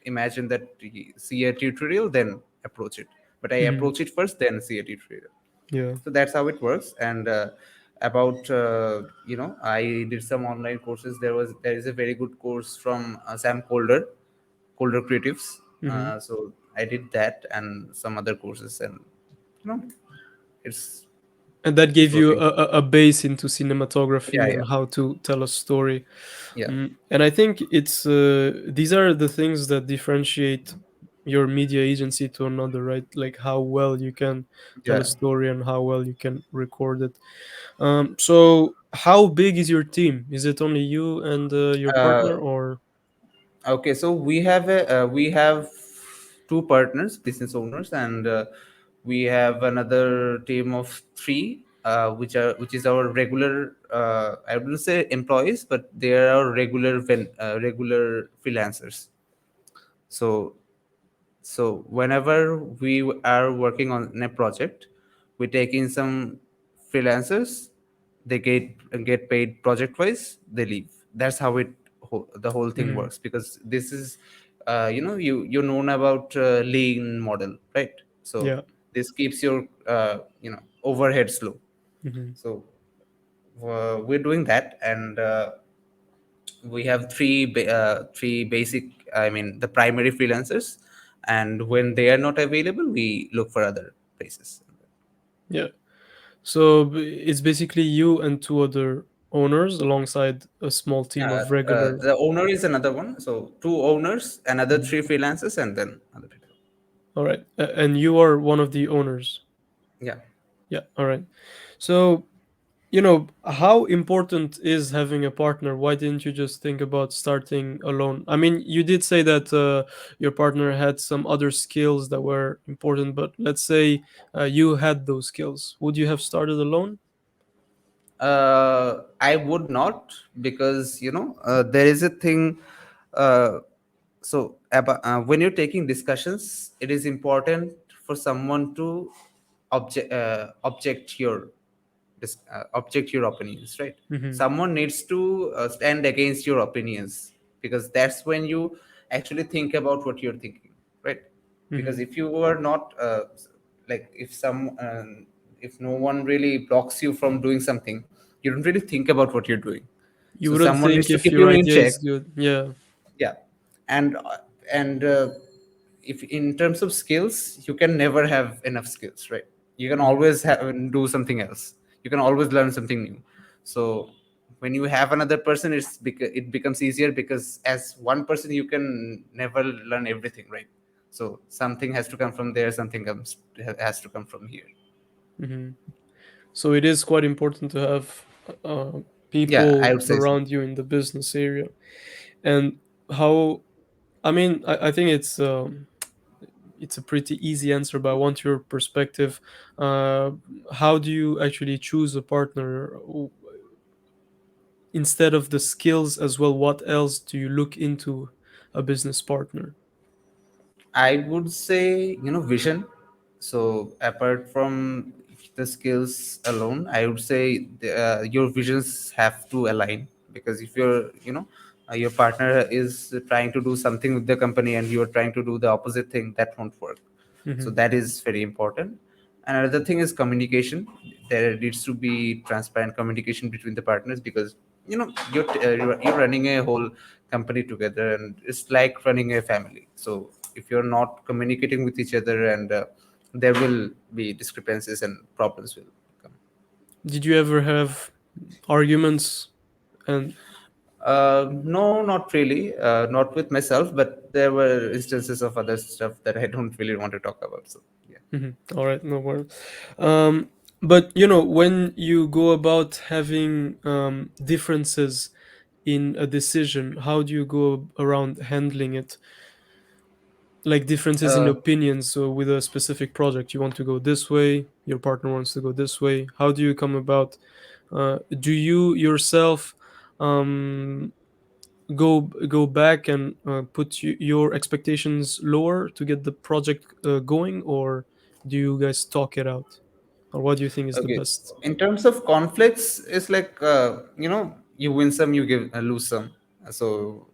imagine that you see a tutorial then approach it, but I Hmm. approach it first then see a tutorial. Yeah. So that's how it works. And about I did some online courses. There is a very good course from Sam Colder Creatives. Hmm. So I did that and some other courses, and you know it's And that it's gave you working. a base into Yeah, cinematography yeah, and how to tell a story. yeah, And I think it's these are the things that differentiate your media agency to another, right? Like how well you can tell a yeah. story and how well you can record it. So how big is your team? Is it only you and your partner, uh, or? okay, so we have two partners, business owners, and we have another team of three, which is our regular. I wouldn't say employees, but they are our regular freelancers. So whenever we are working on a project, we take in some freelancers. They get paid project wise. They leave. That's how the whole thing Mhm. works. Because this is, you're known about lean model, right? So Yeah. this keeps your overheads low. Hmm. So we're doing that, and we have three basic, I mean, the primary freelancers, and when they are not available we look for other places. Yeah. So it's basically you and two other owners alongside a small team of regular. The owner is another one, so two owners, another Mhm. three freelancers, and then other people. All right. And you are one of the owners. Yeah. Yeah. All right. So, how important is having a partner? Why didn't you just think about starting alone? I mean, you did say that your partner had some other skills that were important, but let's say you had those skills. Would you have started alone? I would not, because there is a thing. Uh, when you're taking discussions, it is important for someone to object your opinions, right? Mm-hmm. Someone needs to stand against your opinions, because that's when you actually think about what you're thinking, right? Because Mm-hmm. if you are not like if no one really blocks you from doing something, you don't really think about what you're doing. You So wouldn't someone needs think to if keep your you in idea check. is good. Yeah. Yeah. And if in terms of skills, you can never have enough skills, right? You can Mm-hmm. always do something else. You can always learn something new. So when you have another person, it becomes easier, because as one person you can never learn everything, right? So something has to come from there, something has to come from here. Mm-hmm. So it is quite important to have uh, Yeah, I people would say so. around you in the business area. And how? I mean, I think it's a pretty easy answer, but I want your perspective. Uh, how do you actually choose a partner? Instead of the skills as well, what else do you look into a business partner? I would say, vision. So apart from the skills alone. I would say your visions have to align, because if your partner is trying to do something with the company and you're trying to do the opposite thing, that won't work. So Hmm. that is very important. And another thing is communication. There needs to be transparent communication between the partners, because you're running a whole company together, and it's like running a family. So if you're not communicating with each other, and there will be discrepancies and problems will come. Did you ever have arguments? And No, not really. Not with myself, but there were instances of other stuff that I don't really want to talk about. So yeah. Mhm. All right, no worries. Um, but you know, when you go about having differences in a decision, how do you go around handling it? Like differences in Uh, opinions. So with a specific project, you want to go this way, your partner wants to go this way. How do you come about? Do you yourself um, go back and put your expectations lower to get the project going, or do you guys talk it out, or what do you think is the Okay. best? In terms of conflicts, it's like you win some, you give lose some. So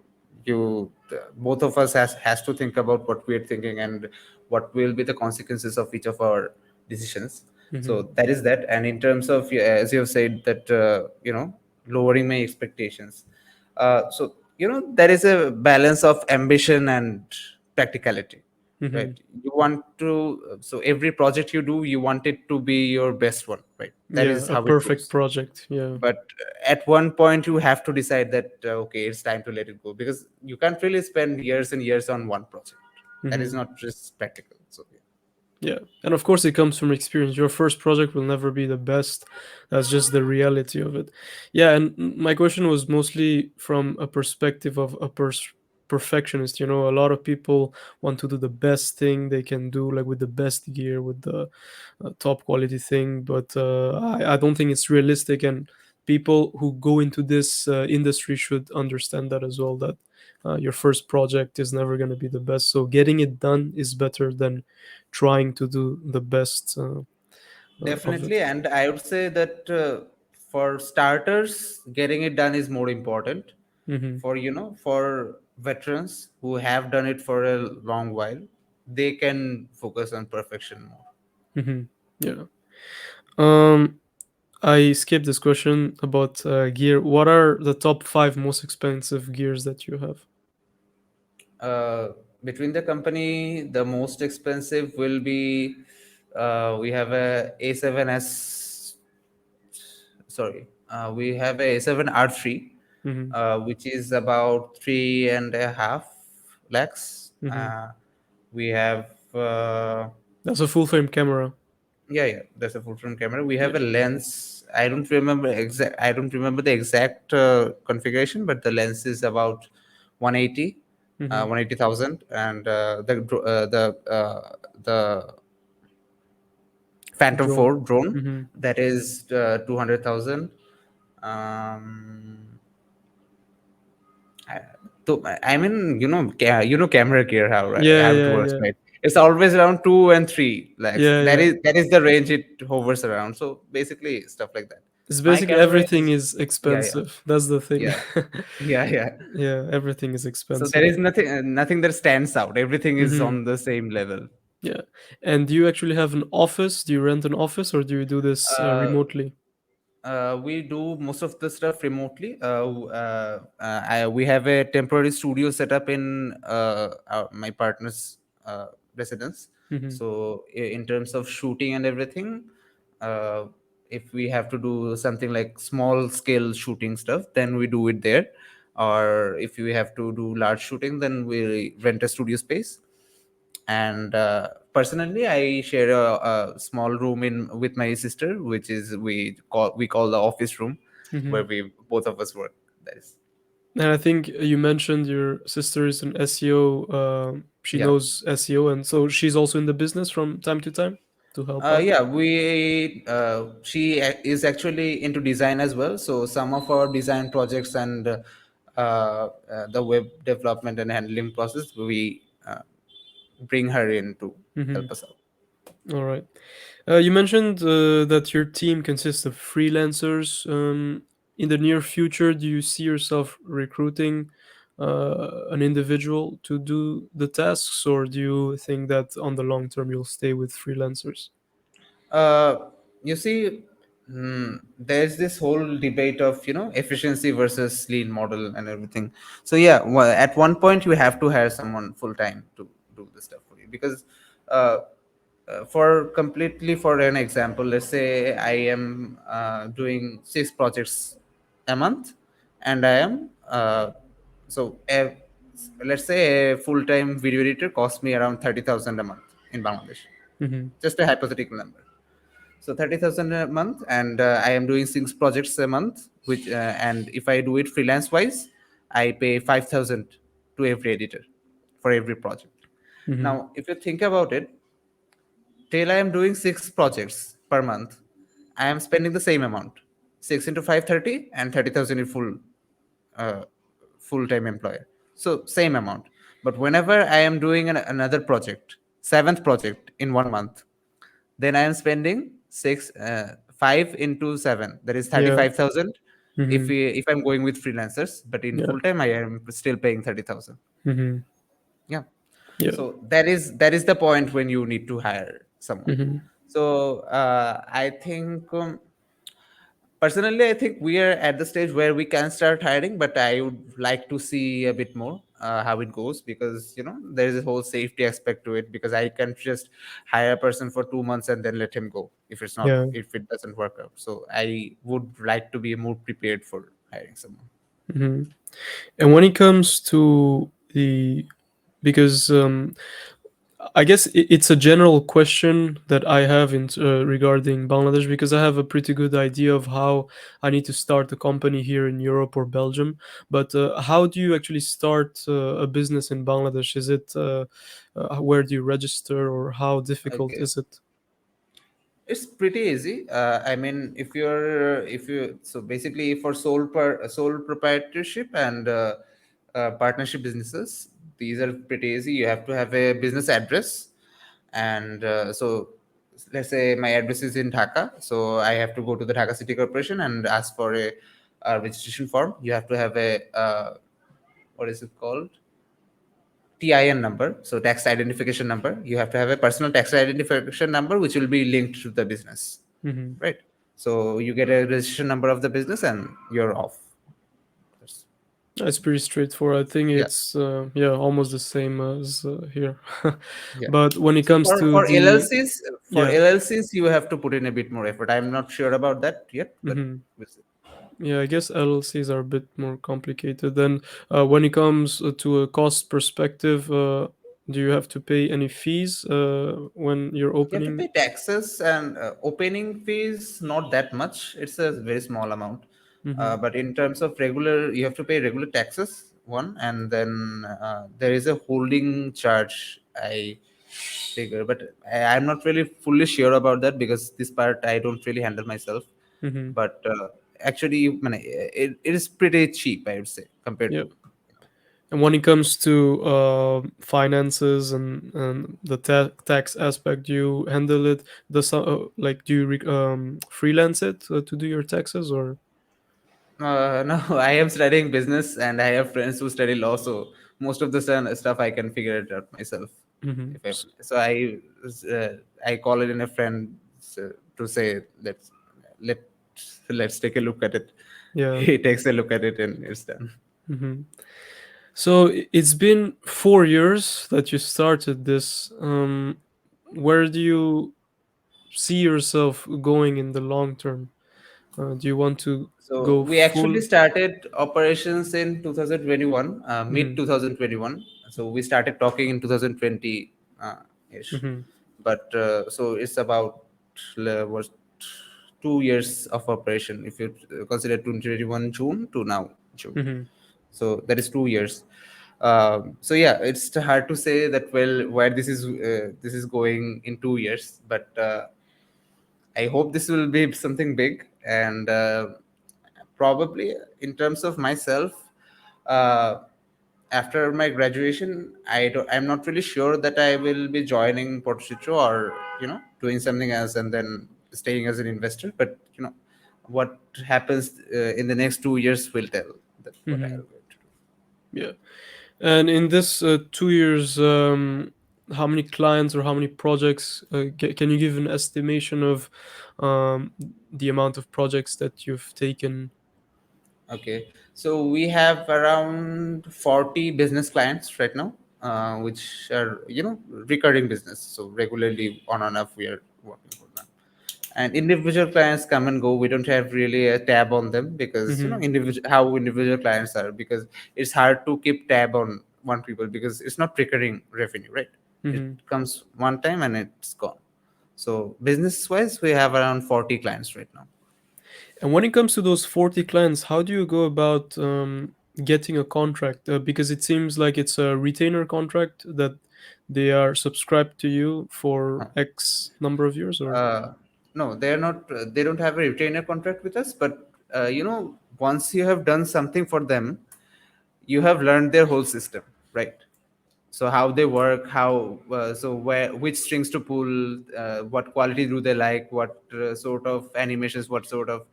both of us has to think about what we're thinking and what will be the consequences of each of our decisions. Hmm. So that is that. And in terms of, yeah, as you have said that lowering my expectations. So there is a balance of ambition and practicality, Hmm. right? You want to, so every project you do, you want it to be your best one, right? That Yeah, is a how it perfect goes. project. Yeah. But at one point you have to decide that okay, it's time to let it go, because you can't really spend years and years on one project. That is Hmm. not just practical. So yeah. Yeah, and of course it comes from experience. Your first project will never be the best. That's just the reality of it. Yeah, and my question was mostly from a perspective of a perfectionist. You know, a lot of people want to do the best thing they can do, like with the best gear, with the top quality thing. But I don't think it's realistic. And people who go into this industry should understand that as well. That your first project is never going to be the best. So getting it done is better than trying to do the best of Definitely. it. And I would say that for starters, getting it done is more important. Hmm. For veterans who have done it for a long while, they can focus on perfection more. Hmm. Yeah. Um, I skipped this question about gear. What are the top five most expensive gears that you have? uh, Between the company, the most expensive will be, we have a A7S, sorry, we have a A7R3, Hmm. which is about 3.5 lakhs. Hmm. We have, That's a full frame camera. yeah, yeah, that's a full frame camera. We have Yeah. a lens. I don't remember the exact configuration, but the lens is about 180, Hmm. 180,000, and the Phantom Drone. 4 drone, Hmm. that is 200,000. Um, I, I mean, camera gear, Yeah, how it yeah, works, yeah. right? It's always around 2 and 3 lakhs. Yeah, That yeah. is the range it hovers around. So basically, stuff like that. It's My basically camera everything is, is yeah, yeah, expensive. That's the thing. yeah, yeah, yeah. Yeah, everything is So there expensive. is nothing that stands out. Everything is Hmm. on the same level. Yeah. And do you actually have an office? Do you rent an office, or do you do this Uh, remotely? we do most of the stuff remotely. We have a temporary studio set up in my partner's residence. Hmm. So in terms of shooting and everything, uh, if we have to do something like small scale shooting stuff, then we do it there. Or if we have to do large shooting, then we rent a studio space. And personally, I share a small room in with my sister, which is we call the office room, Hmm. where we both of us work. That is, And I think you mentioned your sister is an SEO. She yeah. knows SEO, and so she's also in the business from time to time to help out. Yeah, she is actually into design as well. So some of our design projects and the web development and handling process, we bring her in to Hmm. help us out. All right. You mentioned that your team consists of freelancers. In the near future, do you see yourself recruiting an individual to do the tasks, or do you think that on the long term you'll stay with freelancers? uh, you see, there's this whole debate of efficiency versus lean model and everything. So yeah, well, at one point you have to hire someone full time to do the stuff for you, because uh, for completely, for an example, let's say I am doing 6 projects a month, and I am so a, let's say a full time video editor costs me around 30,000 a month in Bangladesh, Mm-hmm. just a hypothetical number. So 30,000 a month, and I am doing 6 projects a month, which and if I do it freelance wise, I pay 5,000 to every editor for every project. Mm-hmm. Now, if you think about it, till I am doing 6 projects per month, I am spending the same amount, 6 into 5, 30, and 30,000 in uh, full time employer. So same amount. But whenever I am doing another project, seventh project in one month, then I am spending 5 into 7. That is Yeah. 35,000. Mm-hmm. If I'm going with freelancers, but in Yeah. full time, I am still paying 30,000. Mm-hmm. Yeah. Yeah. So that is the point when you need to hire someone. Mm-hmm. So I think, personally, I think we are at the stage where we can start hiring, but I would like to see a bit more how it goes, because there is a whole safety aspect to it, because I can't just hire a person for 2 months and then let him go Yeah. if it doesn't work out. So I would like to be more prepared for hiring someone. Mm-hmm. And when it comes to the because I guess it's a general question that I have regarding Bangladesh, because I have a pretty good idea of how I need to start a company here in Europe or Belgium. But how do you actually start a business in Bangladesh? Is it where do you register, or how difficult Okay. is it? It's pretty easy. I mean, if you so basically for sole proprietorship and partnership businesses, these are pretty easy. You have to have a business address, and so let's say my address is in Dhaka, so I have to go to the Dhaka City Corporation and ask for a registration form. You have to have a what is it called? TIN number, so tax identification number. You have to have a personal tax identification number, which will be linked to the business, Hmm. right? So you get a registration number of the business, and you're off. That's- It's pretty straightforward. I think Yeah, it's yeah, almost the same as here. yeah. But when it So comes for to for the LLCs, for yeah. LLCs, you have to put in a bit more effort. I'm not sure about that yet, but Hmm. we'll see. Yeah, I guess LLCs are a bit more complicated. Then, when it comes to a cost perspective, do you have to pay any fees when you're You have to opening? pay taxes and opening fees, not that much. It's a very small amount. Mm-hmm. But in terms of regular, you have to pay regular taxes, one, and then there is a holding charge, I figure. But I'm not really fully sure about that, because this part I don't really handle myself. Mm-hmm. But actually, it is pretty cheap, I would say, compared Yeah. to. And when it comes to finances and the tax aspect, do you handle it? Like, do you freelance it to do your taxes, or? No, I am studying business, and I have friends who study law, so most of the stuff I can figure it out myself. Mm-hmm. If I want. So I call it in a friend, to say let let's take a look at it. Yeah. He takes a look at it, and it's done. Mm-hmm. So it's been 4 years that you started this. Where do you see yourself going in the long term? Do you want to So go we actually full? started operations in 2021, Mm-hmm. mid 2021. So we started talking in 2020 ish, Mm-hmm. but so it's about was 2 years of operation if you consider 2021 June to now June. Mm-hmm. So that is 2 years. So yeah, it's hard to say that, well, where this is going in 2 years, but I hope this will be something big. And probably in terms of myself, uh, after my graduation, I'm not really sure that I will be joining Porto, or you know doing something else and then staying as an investor. But what happens in the next 2 years will tell that what I'll Hmm. go to do. Yeah. And in this 2 years, how many clients or how many projects? Can you give an estimation of um, the amount of projects that you've taken? Okay, so we have around 40 business clients right now, which are recurring business. So regularly on and off we are working for them. And individual clients come and go. We don't have really a tab on them because Hmm. individual clients are, because it's hard to keep tab on one people because it's not recurring revenue, right? It Hmm. comes one time and it's gone. So business wise, we have around 40 clients right now. And when it comes to those 40 clients, how do you go about getting a contract? Because it seems like it's a retainer contract that they are subscribed to you for X number of years, or? Uh, no, they're not. They don't have a retainer contract with us. But once you have done something for them, you have learned their whole system, right? So how they work, how so where which strings to pull, what quality do they like, what sort of animations, what sort of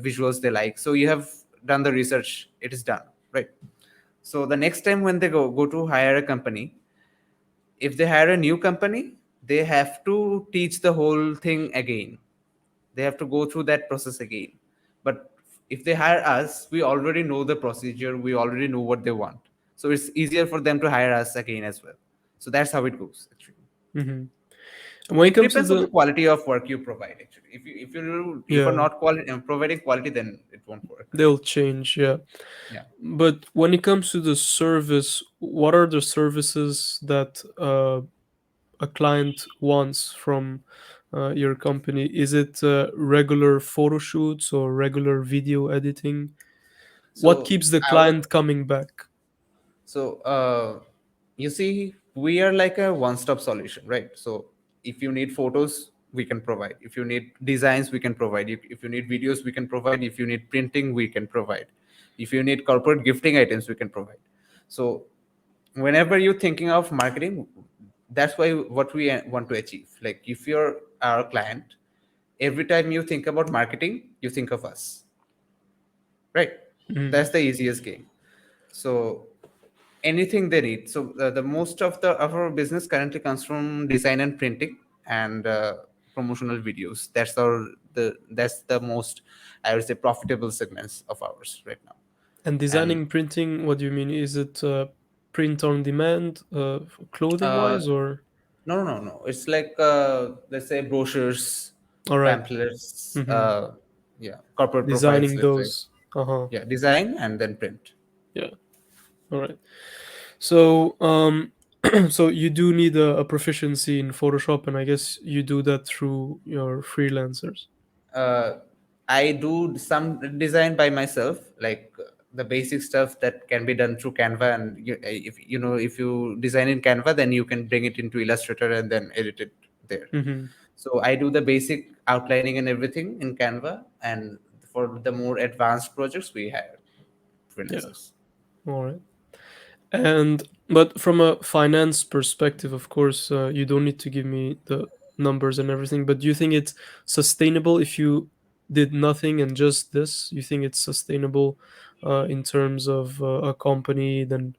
visuals they like. So you have done the research. It is done, right? So the next time when they go to hire a company, if they hire a new company, they have to teach the whole thing again. They have to go through that process again. But if they hire us, we already know the procedure, we already know what they want, so it's easier for them to hire us again as well. So that's how it goes actually. Hmm. And when it It comes to depends on the the, quality of work you provide actually. If you're yeah, not providing quality, then it won't work. they'll change, yeah. Yeah. But when it comes to the service, what are the services that a client wants from your company? Is it regular photo shoots or regular video editing? What So keeps the our client coming back? So, you see, we are like a one-stop solution, right? So, if you need photos, we can provide. If you need designs, we can provide. If you need videos, we can provide. If you need printing, we can provide. If you need corporate gifting items, we can provide. So, whenever you're thinking of marketing, that's why what we want to achieve. Like, if you're our client, every time you think about marketing, you think of us, right? Mm, That's the easiest game. So anything they need. So the most of our business currently comes from design and printing and promotional videos. That's the most, I would say, profitable segments of ours right now. and And designing, printing, what do you mean? Is it print on demand, clothing uh, wise, or? no, no, no. It's like let's say brochures, All right. pamphlets, Mm-hmm. yeah, corporate profiles. Designing Let's say, those. Uh huh. yeah, design and then print. Yeah. All right. So, so you do need a proficiency in Photoshop, and I guess you do that through your freelancers. uh, I do some design by myself, like the basic stuff that can be done through Canva. And if you design in Canva, then you can bring it into Illustrator and then edit it there. Mm-hmm. So I do the basic outlining and everything in Canva, and for the more advanced projects, we hire Yeah. freelancers. All right. And but from a finance perspective, of course, you don't need to give me the numbers and everything. But do you think it's sustainable if you did nothing and just this? You think it's sustainable in terms of a company, then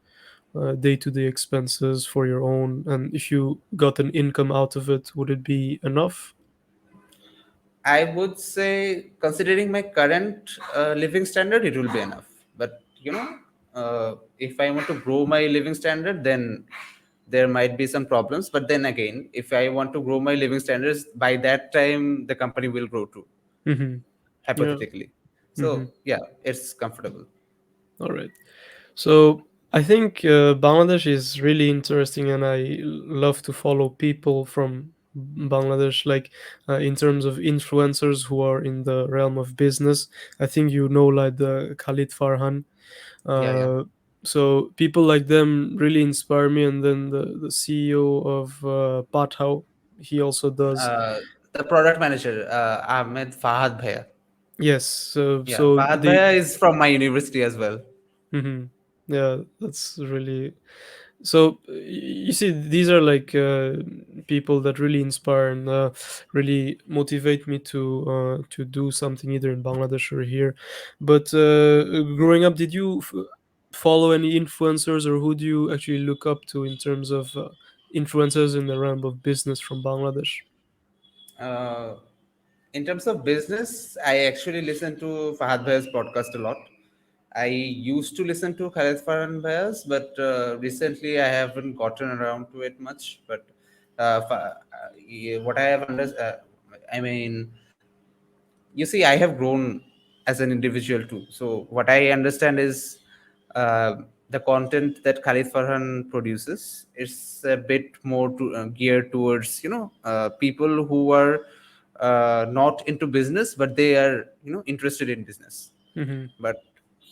day-to-day expenses for your own, and if you got an income out of it, would it be enough? I would say, considering my current living standard, it will be enough. But if I want to grow my living standard, then there might be some problems. But then again, if I want to grow my living standards, by that time the company will grow too, Mm-hmm. Yeah. hypothetically. Mm-hmm. So yeah, it's comfortable. All right. So I think Bangladesh is really interesting, and I love to follow people from Bangladesh, like in terms of influencers who are in the realm of business. I think you know, like the Khalid Farhan. Yeah, yeah. Uh, so people like them really inspire me, and then the CEO of Pathao, he also does. Uh, the product manager, Ahmed Fahad Bhaiya. Yes. So Yeah, so Fahad they. Bhaiya is from my university as well. Mhm. Yeah, that's really. So you see, these are like people that really inspire and really motivate me to do something either in Bangladesh or here. But growing up, did you follow any influencers, or who do you actually look up to in terms of influencers in the realm of business from Bangladesh? Uh, in terms of business, I actually listen to Fahad Bhai's podcast a lot. I used to listen to Khaled Farhan Bhai's, but recently I haven't gotten around to it much. But yeah, what I have understood, I mean, you see, I have grown as an individual too. So what I understand is the content that Khalid Farhan produces is a bit more geared towards people who are not into business, but they are interested in business. Mm-hmm. But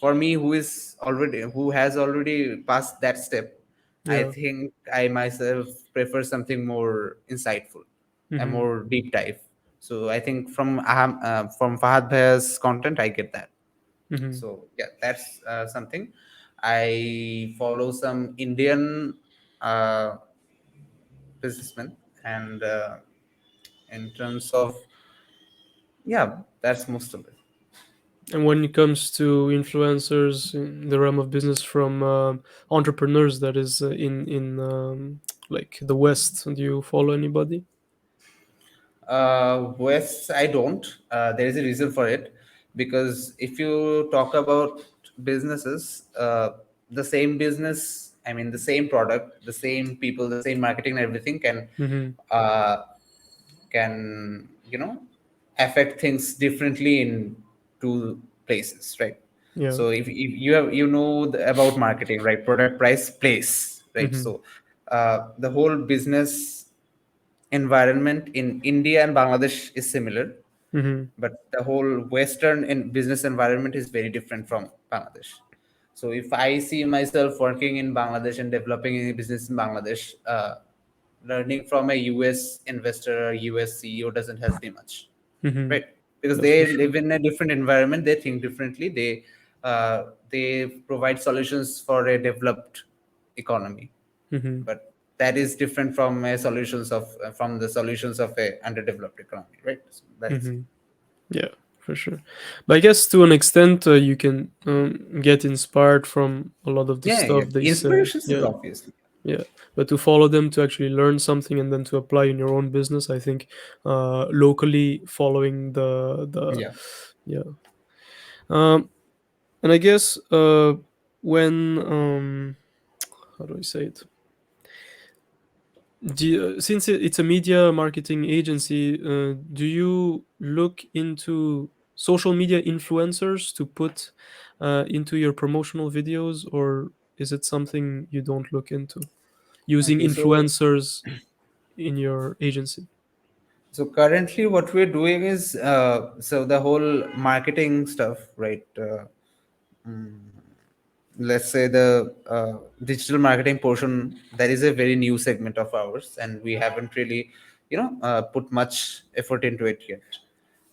for me, who has already passed that step, I Yeah. think I myself prefer something more insightful, a Mm-hmm. more deep dive. So I think from Fahad Bhai's content, I get that. Mm-hmm. So yeah, that's something. I follow some Indian uh, businessmen, and in terms of, yeah, that's most of it. And when it comes to influencers in the realm of business from entrepreneurs, that is in like the West, do you follow anybody? West, I don't. There is a reason for it, because if you talk about businesses, the same business, I mean, the same product, the same people, the same marketing, and everything Mm-hmm. uh, can affect things differently in two places, right? Yeah. So if you have about marketing, right? Product, price, place, right? Mm-hmm. So the whole business environment in India and Bangladesh is similar, Mm-hmm. but the whole Western business environment is very different from Bangladesh. So if I see myself working in Bangladesh and developing any business in Bangladesh, learning from a US investor or US CEO doesn't help me much, Mm-hmm. right? Because That's for they sure. live in a different environment, they think differently, they provide solutions for a developed economy, Mm-hmm. but that is different from a solutions of from the solutions of a underdeveloped economy, right? So that is it. Mm-hmm. Yeah, for sure. But I guess to an extent, you can get inspired from a lot of the Yeah, yeah, stuff they say. inspirations is Yeah, obviously. yeah. But to follow them, to actually learn something and then to apply in your own business, I think locally following the Yeah. yeah. Um, and I guess when how do I say it? Since it's a media marketing agency, do you look into social media influencers to put into your promotional videos, or is it something you don't look into? Using Okay, so influencers in your agency. currently what we're doing is so the whole marketing stuff, right? Mm, let's say the digital marketing portion, that is a very new segment of ours, and we haven't really put much effort into it yet.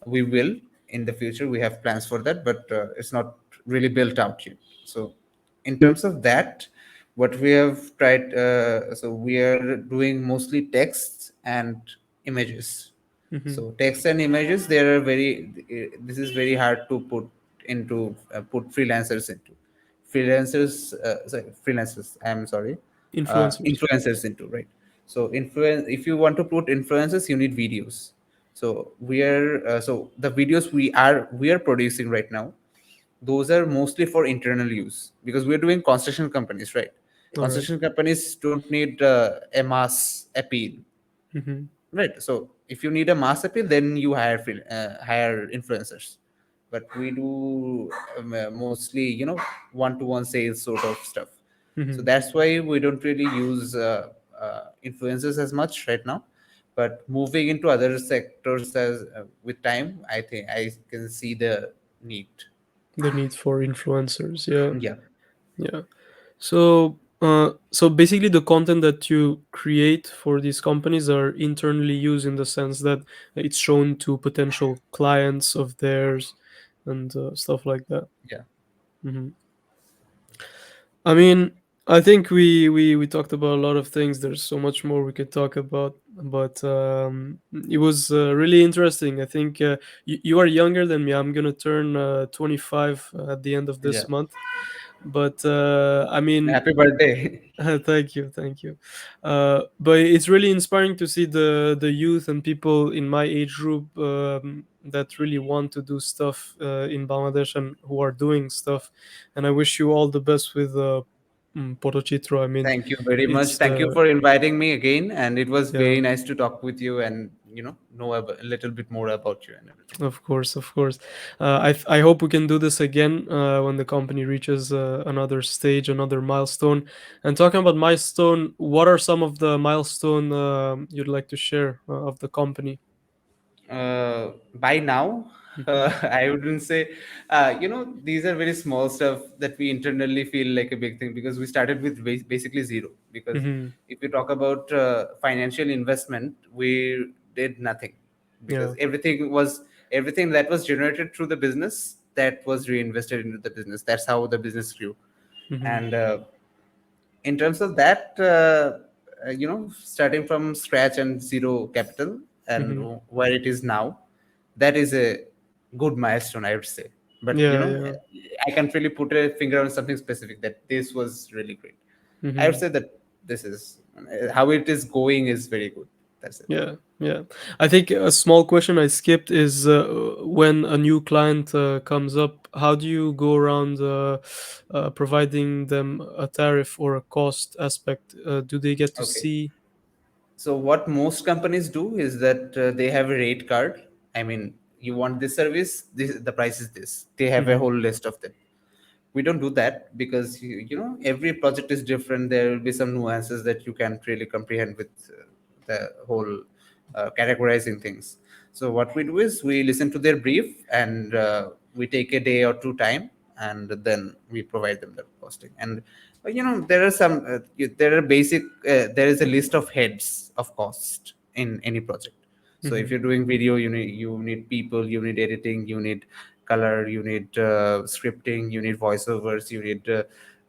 We will in the future, we have plans for that, but it's not really built out yet. So in terms of that, what we have tried, so we are doing mostly text and images. Mm-hmm. So text and images, there are this is very hard to put freelancers into, freelancers, I'm sorry, Influencers. influencers into, right? So influence, if you want to put influencers, you need videos. So the videos we are producing right now, those are mostly for internal use, because we're doing construction companies, right? All right. Construction companies don't need a mass appeal, Mm-hmm. right? So if you need a mass appeal, then you hire influencers. But we do mostly one-to-one sales sort of stuff. So Mm-hmm. that's why we don't really use influencers as much right now. But moving into other sectors as with time, I think I can see the need. The need for influencers. Yeah. Yeah. Yeah. So basically, the content that you create for these companies are internally used in the sense that it's shown to potential clients of theirs and stuff like that. Yeah. Hmm. I mean, I think we talked about a lot of things. There's so much more we could talk about, but it was really interesting. I think you are younger than me. I'm gonna turn 25 at the end of Yeah. this month. But I mean, Happy birthday. thank you, thank you. But it's really inspiring to see the youth and people in my age group that really want to do stuff in Bangladesh and who are doing stuff. And I wish you all the best with Porochitro. I mean, Thank you very much. it's Thank you for inviting me again, and it was yeah, very nice to talk with you and know a little bit more about you and everything. of course, of course. I hope we can do this again when the company reaches another stage, another milestone. And talking about milestone, what are some of the milestone you'd like to share of the company? By now, Hmm. I wouldn't say, these are very small stuff that we internally feel like a big thing because we started with basically zero. Because Hmm. if you talk about financial investment, we did nothing because Yeah. everything that was generated through the business that was reinvested into the business. That's how the business grew. Hmm. And in terms of that, starting from scratch and zero capital and Hmm. where it is now, that is a good milestone, I would say. But Yeah. Yeah. I can't really put a finger on something specific that this was really great. I would Hmm. say that this is how it is going is very good. That's it. Yeah. Yeah. I think a small question I skipped is when a new client comes up, how do you go around providing them a tariff or a cost aspect? Do they get to Okay. see? So what most companies do is that they have a rate card. I mean, you want this service, the price is this. They have a Hmm. whole list of them. We don't do that because every project is different. There will be some nuances that you can't really comprehend with the whole categorizing things. So what we do is we listen to their brief and we take a day or two time and then we provide them the costing. And there are there are there is a list of heads of cost in any project. So if Hmm. you're doing video, you need people, you need editing, you need color, you need scripting, you need voiceovers, you need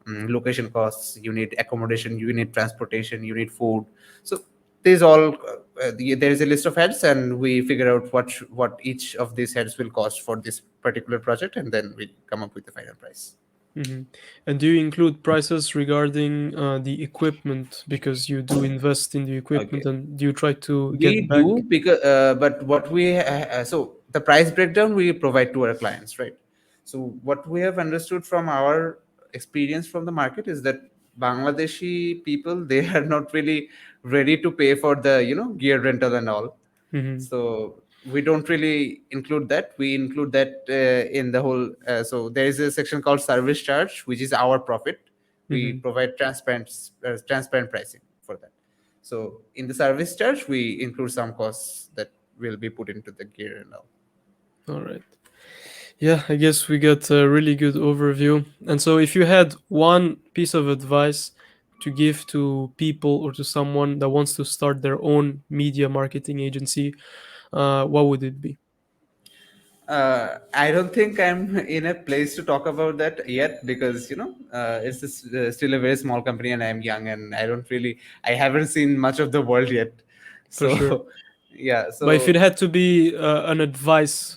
location costs, you need accommodation, you need transportation, you need food. So these all there is a list of heads, and we figure out what each of these heads will cost for this particular project, and then we come up with the final price. Hmm. And do you include prices regarding the equipment because you do invest in the equipment Okay. and do you try to We get back? do because, but what we so the price breakdown we provide to our clients, right? So what we have understood from our experience from the market is that Bangladeshi people they are not really ready to pay for the gear rental and all. Hmm. So we don't really include that. We include that in the whole. So there is a section called service charge, which is our profit. We Hmm. provide transparent pricing for that. So in the service charge, we include some costs that will be put into the gear and all. All right. Yeah, I guess we got a really good overview. And so, if you had one piece of advice to give to people or to someone that wants to start their own media marketing agency, what would it be? I don't think I'm in a place to talk about that yet because it's still a very small company and I'm young and I haven't seen much of the world yet. For sure. So yeah, But if it so had to be an advice,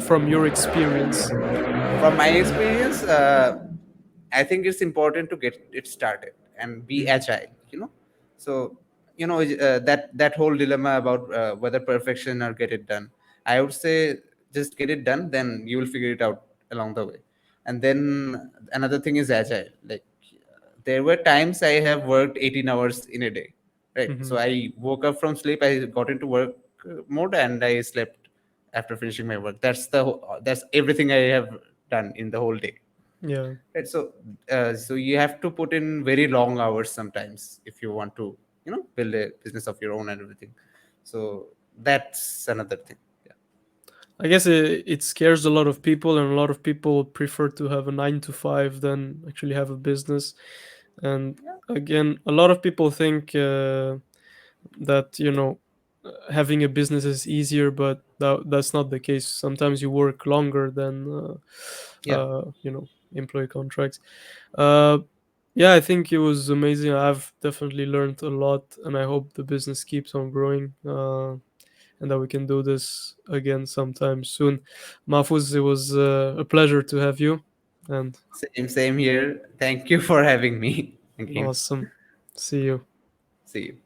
from your experience. from my experience, I think it's important to get it started and be Hmm. agile. So that whole dilemma about whether perfection or get it done. I would say just get it done, then you will figure it out along the way. And then another thing is agile. Like there were times I have worked 18 hours in a day, right? So Hmm. I woke up from sleep, I got into work mode, and I slept after finishing my work. That's everything I have done in the whole day. Yeah. Right. So so you have to put in very long hours sometimes if you want to build a business of your own and everything. So that's another thing. Yeah. I guess it scares a lot of people, and a lot of people prefer to have a 9 to 5 than actually have a business. And again, a lot of people think that having a business is easier, but that's not the case. Sometimes you work longer than Yeah. employee contracts. Uh, Yeah, I think it was amazing. I've definitely learned a lot, and I hope the business keeps on growing, and that we can do this again sometime soon. Mahfuz, it was a pleasure to have you, and Same here. Thank you for having me again. awesome. See you. See you.